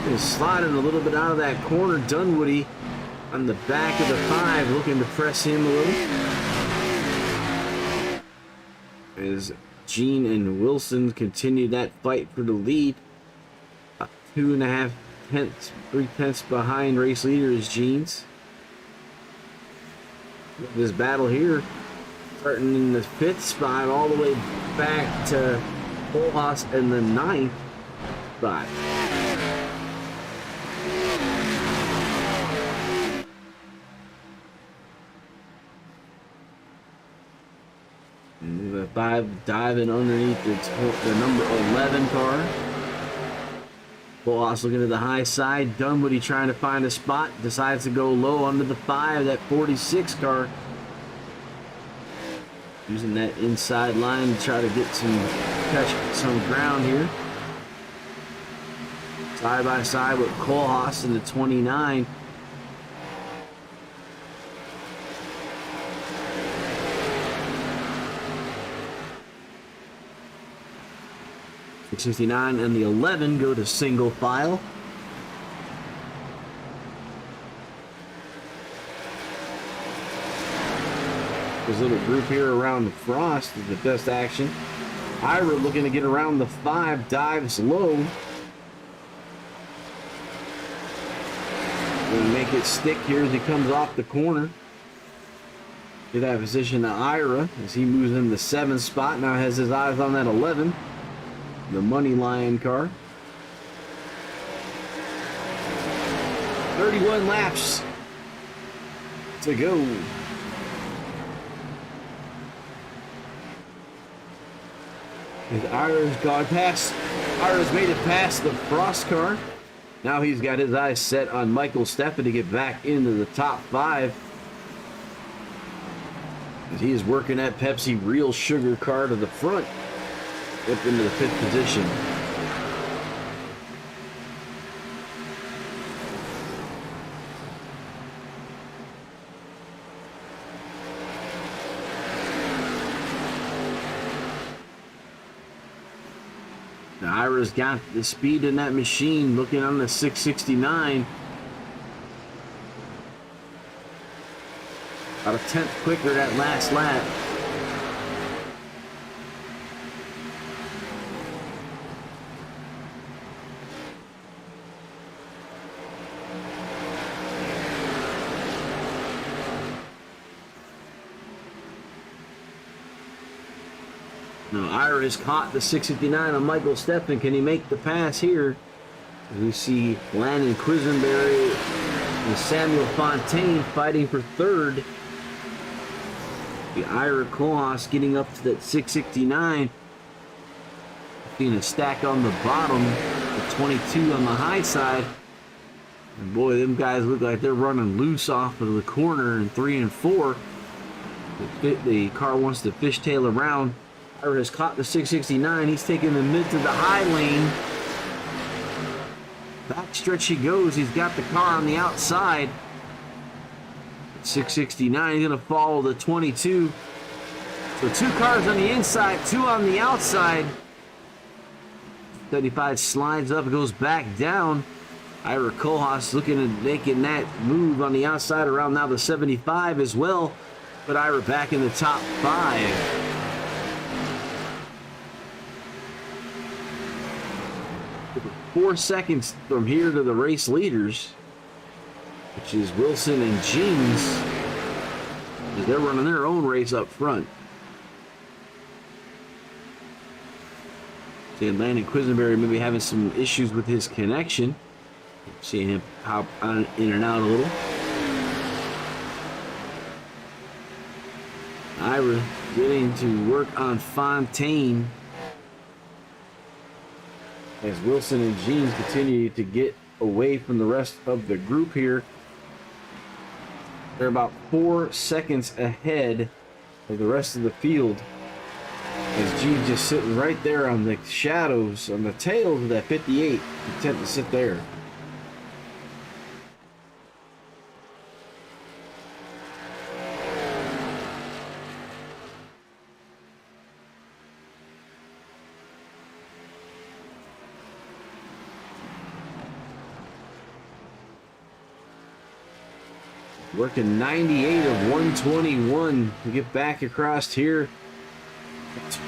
He's sliding a little bit out of that corner. Dunwoody on the back of the 5, looking to press him a little. As Jean and Wilson continue that fight for the lead. 2.5 tenths, 3 tenths behind race leader is Jeans. This battle here. Starting in the 5th spot all the way back to Kohlhaas in the 9th spot. 65 diving underneath the number 11 car. Boas looking at the high side. Dunwoody trying to find a spot. Decides to go low under the 5. That 46 car. Using that inside line to try to get catch some ground here. Side by side with Kohlhaas in the 29. The 69 and the 11 go to single file. This little group here around the Frost is the best action. Ira looking to get around the 5, dives low. Gonna make it stick here as he comes off the corner. Get that position to Ira as he moves in the 7th spot. Now has his eyes on that 11. The Money Lion car. 31 laps to go. As Ira's gone past, Ira's made it past the Frost car. Now he's got his eyes set on Michael Steffen to get back into the top 5. As he is working that Pepsi Real Sugar car to the front. Up into the 5th position. Now Ira's got the speed in that machine, looking on the 669. About a 10th quicker that last lap. Now Ira has caught the 659 on Michael Steffen. Can he make the pass here? We see Landon Quisenberry and Samuel Fontaine fighting for 3rd. The Ira Kohlhaas getting up to that 669. Seeing a stack on the bottom, the 22 on the high side. And boy, them guys look like they're running loose off of the corner in 3 and 4. The car wants to fishtail around. Ira has caught the 669. He's taking the mid to the high lane. Backstretch he goes. He's got the car on the outside. 669. He's going to follow the 22. So 2 cars on the inside, 2 on the outside. 35 slides up, goes back down. Ira Kohlhaas looking at making that move on the outside around now the 75 as well. But Ira back in the top 5. 4 seconds from here to the race leaders, which is Wilson and Jeans, as they're running their own race up front. Seeing Landon Quisenberry maybe having some issues with his connection. Seeing him hop in and out a little. Ira getting to work on Fontaine as Wilson and Jeans continue to get away from the rest of the group here. They're about 4 seconds ahead of the rest of the field. As Jeans just sitting right there on the shadows, on the tails of that 58, content to sit there. Working 98 of 121 to get back across here.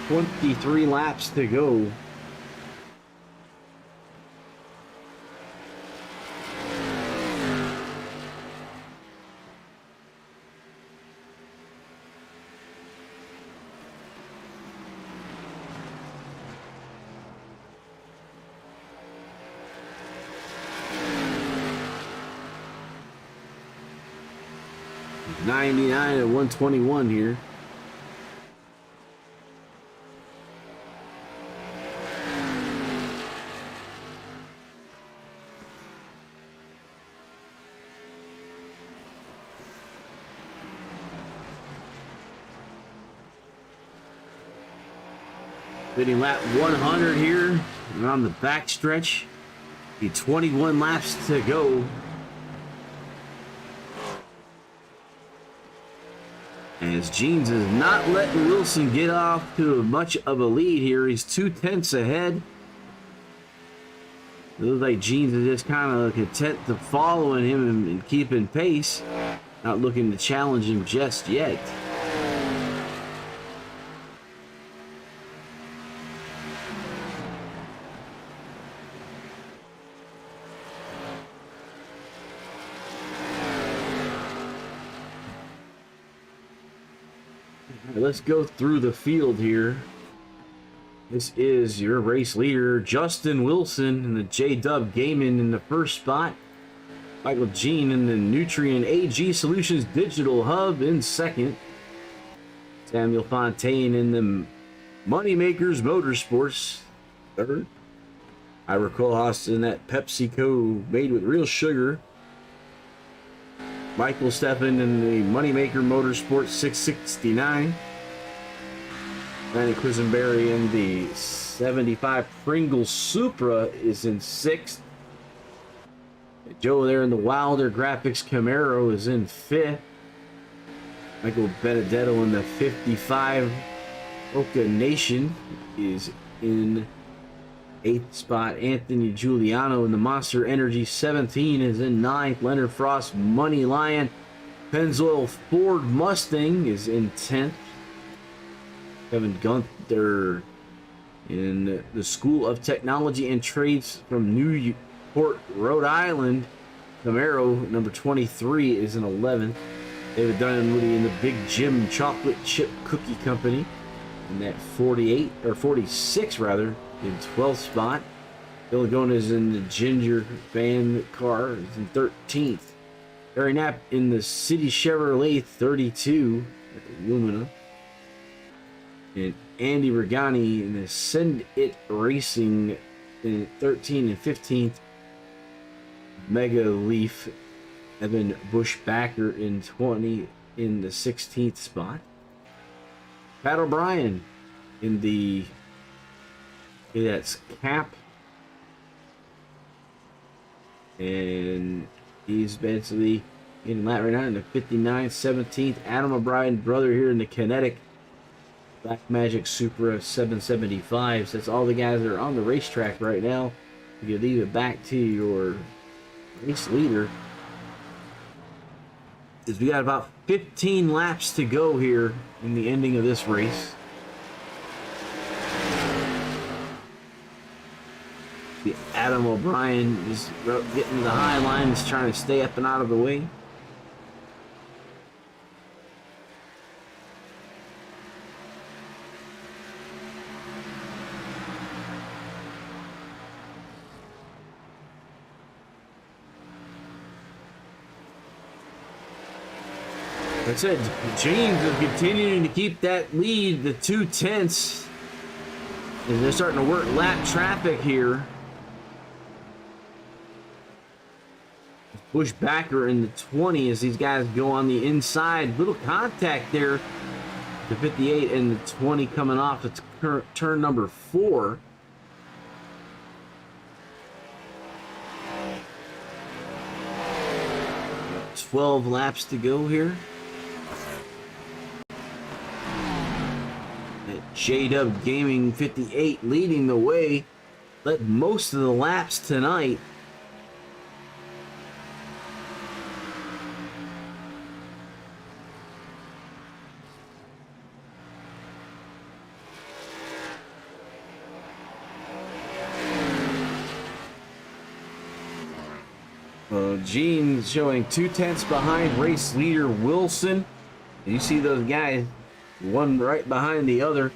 23 laps to go. .99 at 121 here. Hitting lap 100 here. And on the back stretch. The 21 laps to go. As Jeans is not letting Wilson get off to much of a lead here. He's 2/10 ahead. It looks like Jeans is just kind of content to following him and keeping pace. Not looking to challenge him just yet. Let's go through the field here. This is your race leader, Justin Wilson, in the J-Dub Gaming in the first spot. Michael Jean in the Nutrien AG Solutions Digital Hub in second. Samuel Fontaine in the Moneymakers Motorsports third. Ira Kohlhaas in that PepsiCo made with real sugar. Michael Steffen in the Moneymaker Motorsports 669. Danny Quisenberry in the 75 Pringles Supra is in sixth. Joe there in the Wilder Graphics Camaro is in fifth. Michael Benedetto in the 55 Oka Nation is in eighth spot. Anthony Giuliano in the Monster Energy 17 is in ninth. Leonard Frost Money Lion Pennzoil Ford Mustang is in 10th. Kevin Gunther in the School of Technology and Trades from Newport, Rhode Island. Camaro number 23 is in 11th. David Dunwoody in the Big Jim Chocolate Chip Cookie Company in that 48 or 46 rather in 12th spot. Bill Lagona is in the Ginger Van car is in 13th. Barry Knapp in the City Chevrolet 32 at the Lumina. And Andy Regani in the Send It Racing in 13 and 15th. Mega Leaf Evan Bushbacker in 20 in the 16th spot. Pat O'Brien in the that's Cap, and he's basically in that right now in the 59th, 17th. Adam O'Brien brother here in the Kinetic Black Magic Supra 775. So that's all the guys that are on the racetrack right now. You leave it back to your race leader. Is we got about 15 laps to go here in the ending of this race. The Adam O'Brien is getting to the high line, is trying to stay up and out of the way. That's it. James is continuing to keep that lead, the 2/10. And they're starting to work lap traffic here. Bushbacker in the 20 as these guys go on the inside. Little contact there. The 58 and the 20 coming off. It's turn number 4. Got 12 laps to go here. J-Dub Gaming 58 leading the way. Led most of the laps tonight. Gene showing 2/10 behind race leader Wilson. And you see those guys, one right behind the other.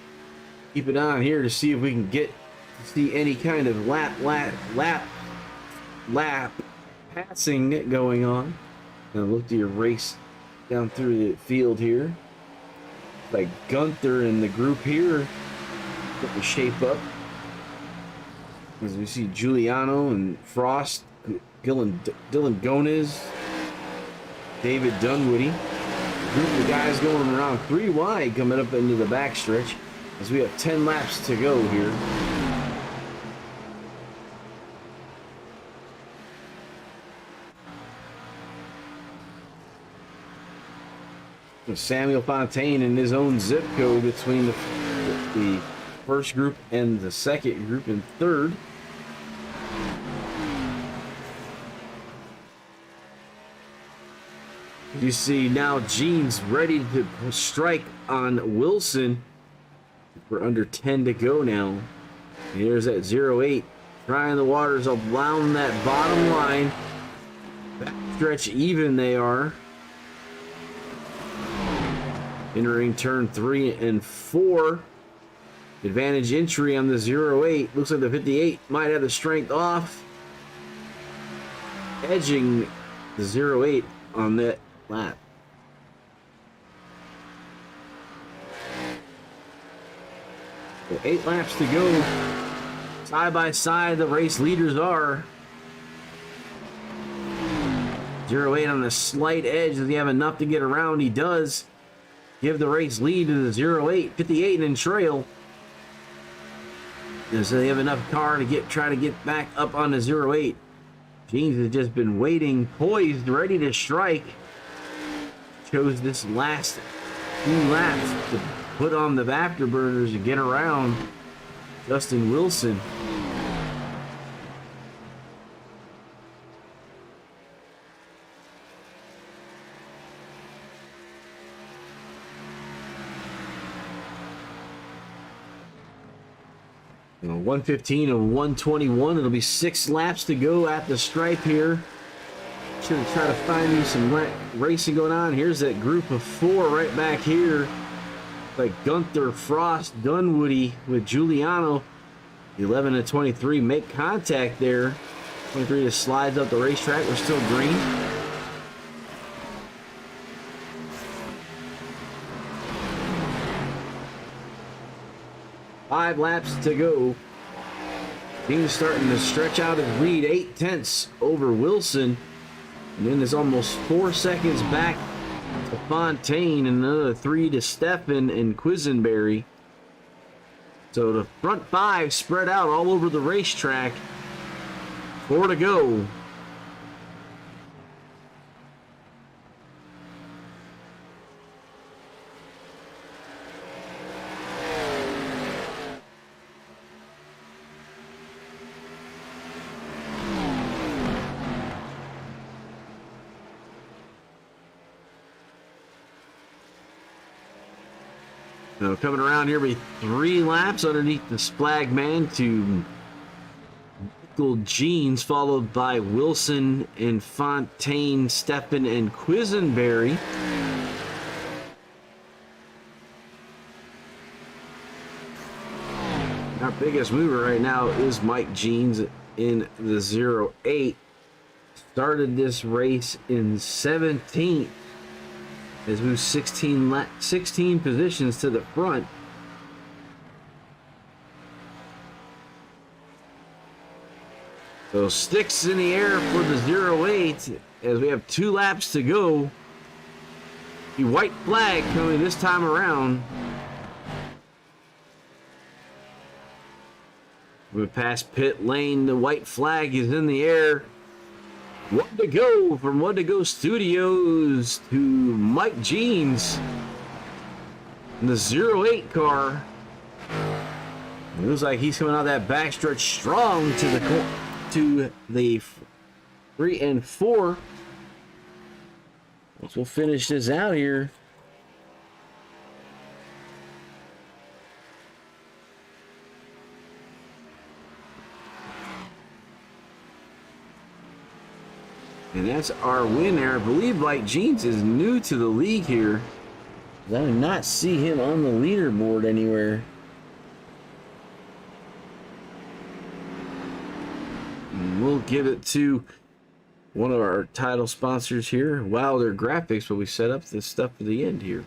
Keep it on here to see if we can get to see any kind of lap passing going on. Now look to your race down through the field here. Like Gunther and the group here put the shape up. As we see Giuliano and Frost, Dylan Gomez, David Dunwoody. Group of guys going around 3 wide coming up into the backstretch. as we have 10 laps to go here. Samuel Fontaine in his own zip code between the first group and the second group in third. You see now Gene's ready to strike on Wilson. We're under 10 to go now. Here's that 08. Trying the waters around that bottom line. Back stretch even they are. Entering turn 3 and 4. Advantage entry on the 08. Looks like the 58 might have the strength off. Edging the 08 on that lap. So 8 laps to go. Side by side, the race leaders are. 08 on the slight edge. Does he have enough to get around? He does. Give the race lead to the 08. 58 in trail. Does he have enough car to try to get back up on the 08? James has just been waiting, poised, ready to strike. Chose this last few laps to put on the afterburners to get around Justin Wilson. You know, 115 and 121. It'll be 6 laps to go at the stripe here. Should have tried to find you some racing going on. Here's that group of 4 right back here. Like Gunther, Frost, Dunwoody with Giuliano. 11 and 23 make contact there. 23 just slides up the racetrack. We're still green. Five laps to go. Dean's starting to stretch out his lead, 8/10 over Wilson. And then there's almost 4 seconds back to Fontaine and another 3 to Steffen and Quisenberry. So the front 5 spread out all over the racetrack. 4 to go. Now coming around here, be 3 laps underneath the flagman to Michael Jeans, followed by Wilson and Fontaine, Steffen and Quisenberry. Our biggest mover right now is Mike Jeans in the 08. Started this race in 17th. Has moved 16 positions to the front. So sticks in the air for the 08 as we have 2 laps to go. The white flag coming this time around. We're past pit lane. The white flag is in the air. 1 to go from 1 to Go Studios to Mike Jeans in the 08 car. It looks like he's coming out that backstretch strong to the 3 and 4. We'll finish this out here. And that's our winner. I believe Mike Jeans is new to the league here. I do not see him on the leaderboard anywhere. And we'll give it to one of our title sponsors here, Wilder Graphics, where we set up this stuff for the end here.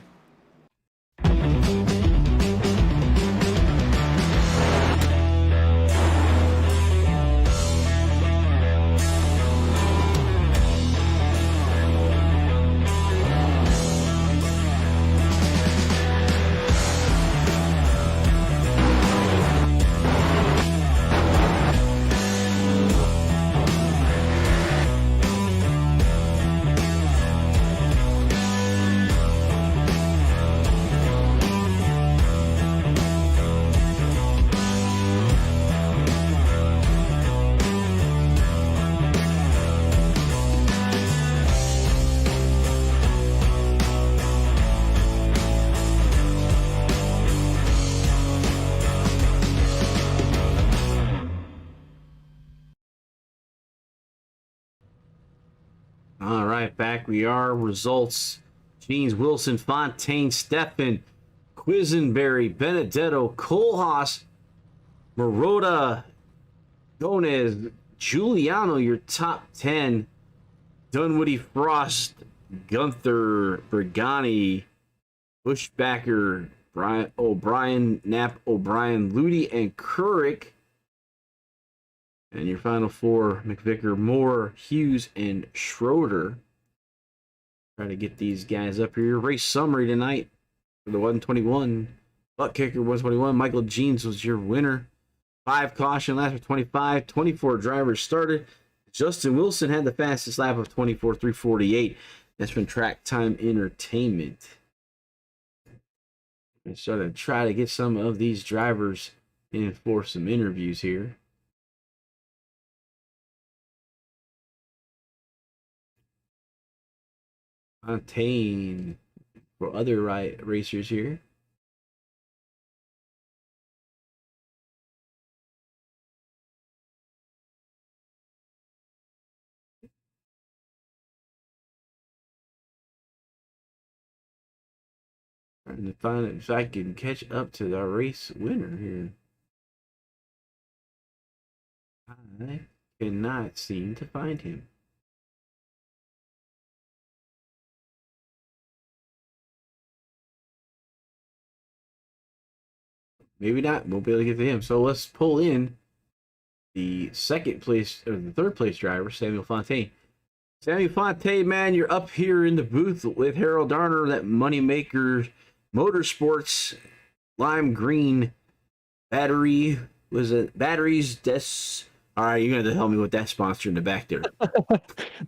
All right, back we are. Results: Jeans, Wilson, Fontaine, Steffen, Quisenberry, Benedetto, Kohlhaas, Marotta, Gomez, Giuliano, your top 10. Dunwoody, Frost, Gunther, Brigani, Bushbacker, Brian O'Brien, Knapp, O'Brien, Ludi, and Couric. And your final four: McVicker, Moore, Hughes, and Schroeder. Try to get these guys up here. Race summary tonight for the 121. ButtKicker 121. Michael Jeans was your winner. 5 caution laps for 25. 24 drivers started. Justin Wilson had the fastest lap of 24.348. That's from Track Time Entertainment. I'm going to try to get some of these drivers in for some interviews here. Fontaine for other racers here. Trying to find if I can catch up to our race winner here. I cannot seem to find him. Maybe not. Won't be able to get to him. So let's pull in the second place or the third place driver, Samuel Fontaine. Samuel Fontaine, man, you're up here in the booth with Harold Darner, that Moneymaker Motorsports lime green battery. Was it batteries? All right, you're gonna help me with that sponsor in the back there.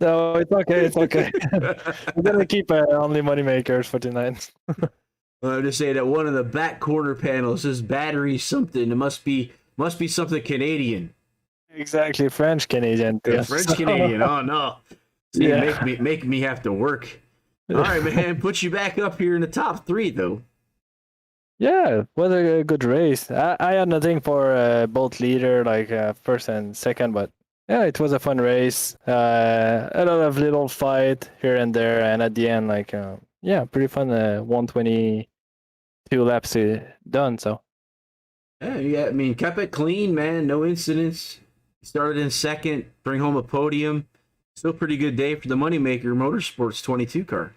No, it's okay. It's okay. We're gonna keep only money makers for tonight. I'm just saying that one of the back corner panels says battery something. It must be something Canadian. Exactly, French Canadian. Yeah, French Canadian. Oh no! See, Yeah. make me have to work. All right, man. Put you back up here in the top 3, though. Yeah, what a good race. I had nothing for both leader, like first and second, but yeah, it was a fun race. A lot of little fight here and there, and at the end, like yeah, pretty fun. 122 laps done. So Yeah. I mean, kept it clean, man. No incidents. Started in second, bring home a podium. Still pretty good day for the Moneymaker Motorsports 22 car.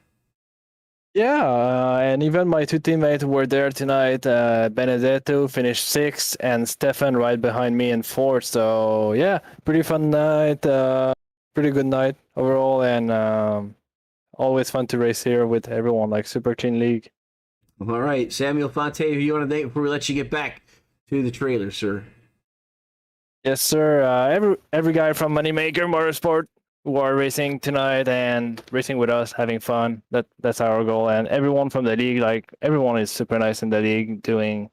yeah, and even my two teammates were there tonight. Benedetto finished 6th, and Stefan right behind me in 4th. So yeah, pretty fun night. Pretty good night overall, and always fun to race here with everyone, like super clean league. All right, Samuel Fontaine, who you want to thank before we let you get back to the trailer, sir? Yes, sir. Every guy from Moneymaker Motorsport who are racing tonight and racing with us, having fun. That's our goal. And everyone from the league, like everyone is super nice in the league, doing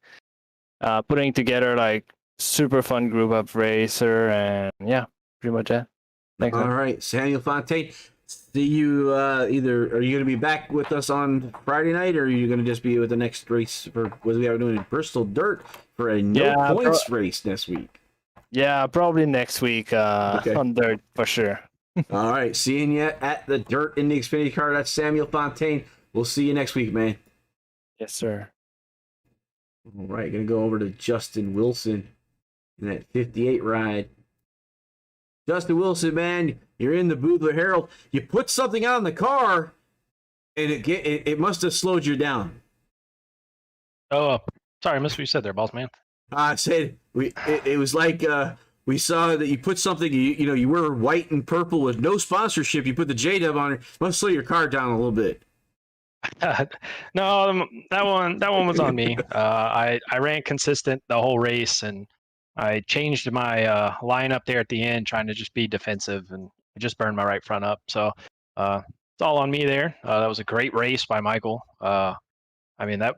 putting together like super fun group of racer, and yeah, pretty much that. Thanks. All right, Samuel Fontaine. See you either. Are you going to be back with us on Friday night, or are you going to just be with the next race for what we are doing in Bristol Dirt for a no points race next week? Yeah, probably next week on Dirt for sure. All right, seeing you at the Dirt in the Xfinity car. That's Samuel Fontaine. We'll see you next week, man. Yes, sir. All right, going to go over to Justin Wilson in that 58 ride. Justin Wilson, man, you're in the booth with Harold. You put something on the car, and it must have slowed you down. Oh, sorry, I missed what you said there, boss man. I said it was like we saw that you put something. You were white and purple with no sponsorship. You put the J-Dub on it. Must slow your car down a little bit. No, that one was on me. I ran consistent the whole race, and I changed my lineup there at the end, trying to just be defensive, and I just burned my right front up. So it's all on me there. That was a great race by Michael. I mean that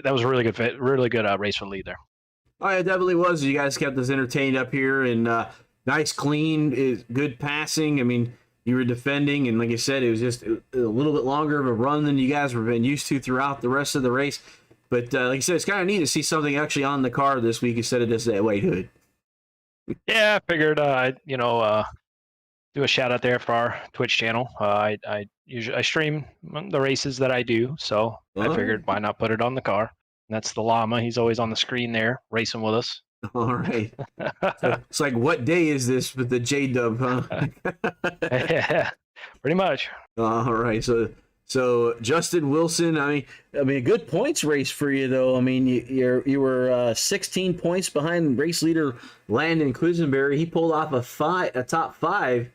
was a really good race for the lead there. Oh, it definitely was. You guys kept us entertained up here, and nice, clean, is good passing. I mean, you were defending, and like I said, it was just a little bit longer of a run than you guys were been used to throughout the rest of the race. But like I said, it's kind of neat to see something actually on the car this week instead of just that white hood. Yeah, I figured do a shout out there for our Twitch channel. I usually stream the races that I do, so I figured why not put it on the car. And that's the llama. He's always on the screen there racing with us. All right. So it's like, what day is this with the J-Dub, huh? Yeah, pretty much. All right. So Justin Wilson, I mean, a good points race for you though. I mean, you were 16 points behind race leader Landon Quisenberry. He pulled off a top 5.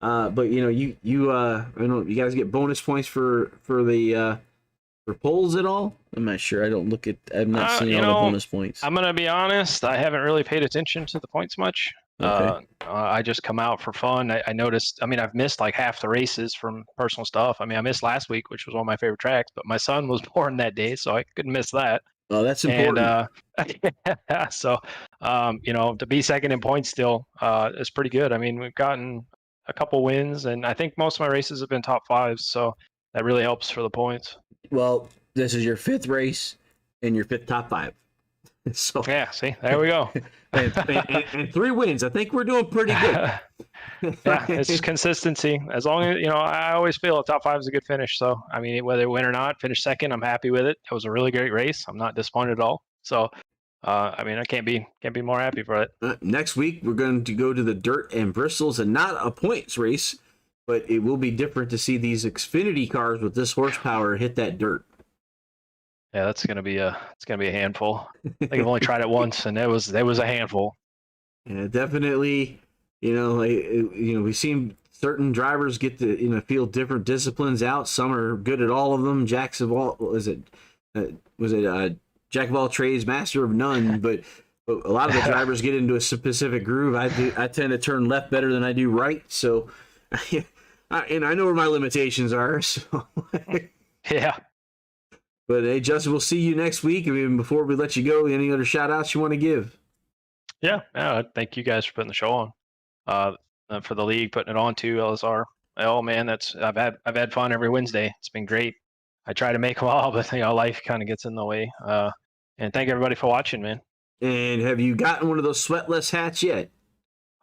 But you guys get bonus points for polls at all? I'm not sure. I'm not seeing all the bonus points. I'm gonna be honest. I haven't really paid attention to the points much. Okay. I just come out for fun. I noticed. I mean, I've missed like half the races from personal stuff. I mean, I missed last week, which was one of my favorite tracks, but my son was born that day, so I couldn't miss that. Oh, that's important. And so, to be second in points still is pretty good. I mean, we've gotten a couple wins, and I think most of my races have been top 5s, so that really helps for the points. Well, this is your 5th race and your 5th top 5. So yeah, see, there we go. and 3 wins. I think we're doing pretty good. Yeah, it's consistency. As long as I always feel a top 5 is a good finish. So I mean, whether win or not, finish second, I'm happy with it. It was a really great race. I'm not disappointed at all. So, I mean, I can't be more happy for it. Next week we're going to go to the dirt and Bristol's, and not a points race, but it will be different to see these Xfinity cars with this horsepower hit that dirt. Yeah, it's gonna be a handful. I think I've only tried it once, and it was a handful. Yeah, definitely. We've seen certain drivers get to feel different disciplines out. Some are good at all of them. Jack of all Jack of all trades, master of none. But a lot of the drivers get into a specific groove. I tend to turn left better than I do right. So, and I know where my limitations are. So yeah. But hey, Justin, we'll see you next week. I mean, before we let you go, any other shout outs you want to give? Yeah, thank you guys for putting the show on. For the league, putting it on too, LSRL. Man, I've had fun every Wednesday. It's been great. I try to make them all, but life kind of gets in the way. And thank everybody for watching, man. And have you gotten one of those sweatless hats yet?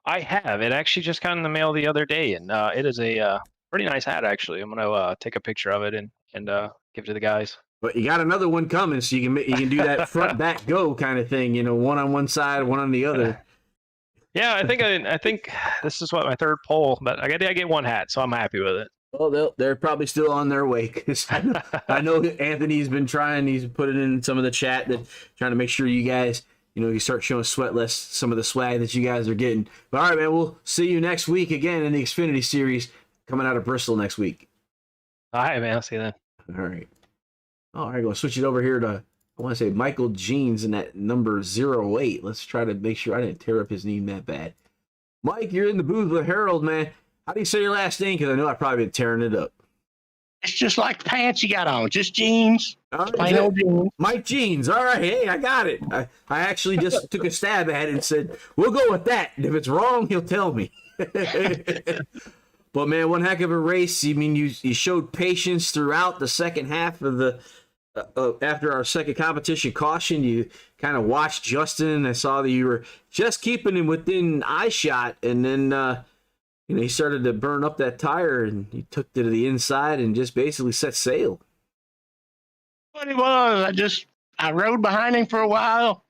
I have. It actually just got in the mail the other day, and it is a pretty nice hat. Actually, I'm gonna take a picture of it and give it to the guys. But you got another one coming, so you can do that front back go kind of thing. One on one side, one on the other. Yeah, I think this is my 3rd poll, but I get one hat, so I'm happy with it. Well, they're probably still on their way, because I know Anthony's been trying. He's put it in some of the chat, that trying to make sure you guys, you start showing Sweatless some of the swag that you guys are getting. But all right, man, we'll see you next week again in the Xfinity Series coming out of Bristol next week. All right, man. I'll see you then. All right. All right, going to switch it over here to, I want to say Michael Jeans in that number 08. Let's try to make sure I didn't tear up his name that bad. Mike, you're in the booth with Harold, man. How do you say your last name? Because I know I've probably been tearing it up. It's just like the pants you got on, just jeans. Right, plain old jeans. Mike Jeans. All right, hey, I got it. I actually just took a stab at it and said, we'll go with that. And if it's wrong, he'll tell me. But, man, one heck of a race. I mean, you showed patience throughout the second half of the after our second competition caution. You kind of watched Justin. I saw that you were just keeping him within eye shot, and then he started to burn up that tire, and he took it to the inside and just basically set sail. What it was, I rode behind him for a while.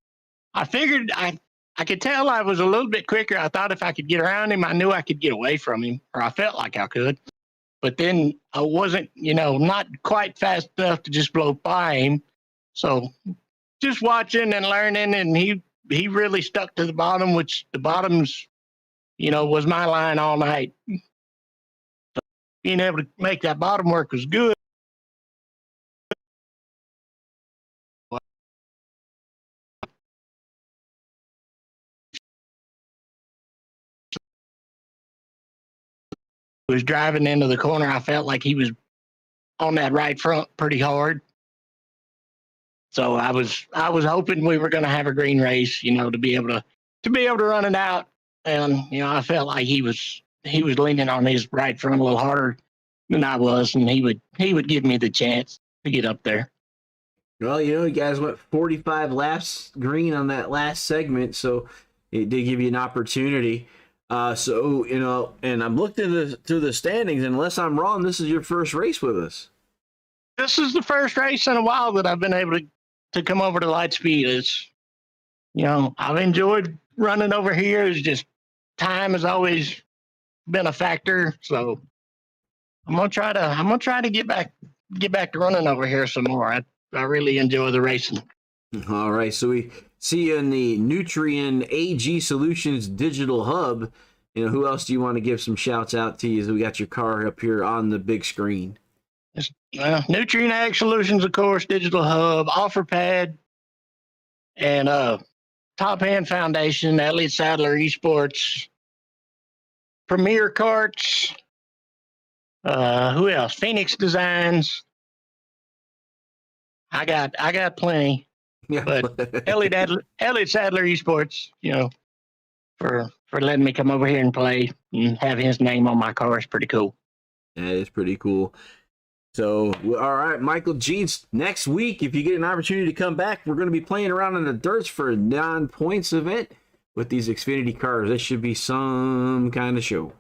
I figured I could tell I was a little bit quicker. I thought if I could get around him, I knew I could get away from him, or I felt like I could. But then I wasn't, not quite fast enough to just blow by him. So just watching and learning, and he really stuck to the bottom, which the bottoms, was my line all night. So being able to make that bottom work was good. Was driving into the corner, I felt like he was on that right front pretty hard. So I was hoping we were going to have a green race, to be able to run it out. And I felt like he was leaning on his right front a little harder than I was, and he would give me the chance to get up there. Well, you guys went 45 laps green on that last segment, so it did give you an opportunity. So, and I'm looking through the standings, and unless I'm wrong, this is your first race with us. This is the first race in a while that I've been able to come over to Lightspeed. It's, I've enjoyed running over here. It's just time has always been a factor. So I'm gonna try to get back to running over here some more. I really enjoy the racing. All right, so we see you in the Nutrien AG Solutions Digital Hub. Who else do you want to give some shouts out to? As we got your car up here on the big screen. Nutrien Ag Solutions, of course, Digital Hub, OfferPad, and Top Hand Foundation, Elliott Sadler Esports, Premier Carts. Who else? Phoenix Designs. I got plenty. Yeah. But Elliott Sadler Esports, for letting me come over here and play and have his name on my car is pretty cool. That is pretty cool. So, all right, Michael Jeans, next week, if you get an opportunity to come back, we're going to be playing around in the dirts for a non-points event with these Xfinity cars. This should be some kind of show.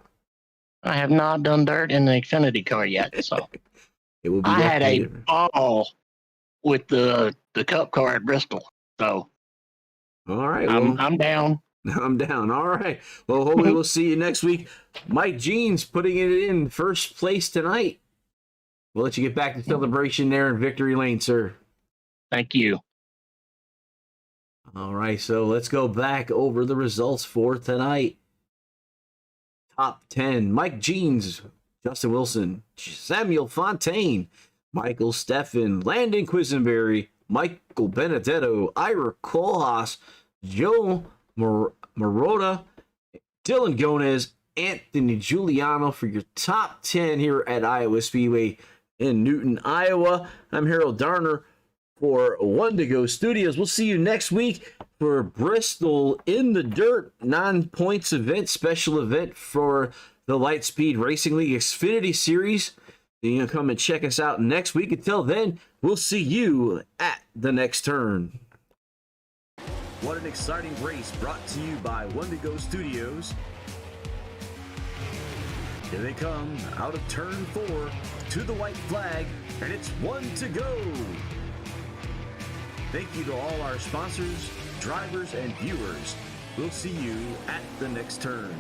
I have not done dirt in the Xfinity car yet, so it will be. I had a ball with the Cup car at Bristol. So, all right, I'm down. I'm down. All right. Well, hopefully we'll see you next week. Mike Jeans putting it in first place tonight. We'll let you get back to celebration there in Victory Lane, sir. Thank you. All right, so let's go back over the results for tonight. Top 10, Mike Jeans, Justin Wilson, Samuel Fontaine, Michael Steffen, Landon Quisenberry, Michael Benedetto, Ira Kohlhaas, Joe Marotta, Dylan Gomez, Anthony Giuliano for your top 10 here at Iowa Speedway in Newton, Iowa. I'm Harold Darner for One to Go Studios. We'll see you next week for Bristol in the Dirt non-points event, special event for the Lightspeed Racing League Xfinity Series. You can come and check us out next week. Until then, we'll see you at the next turn. What an exciting race brought to you by One to Go Studios. Here they come out of turn 4 to the white flag, and it's 1 to go. Thank you to all our sponsors, drivers, and viewers. We'll see you at the next turn.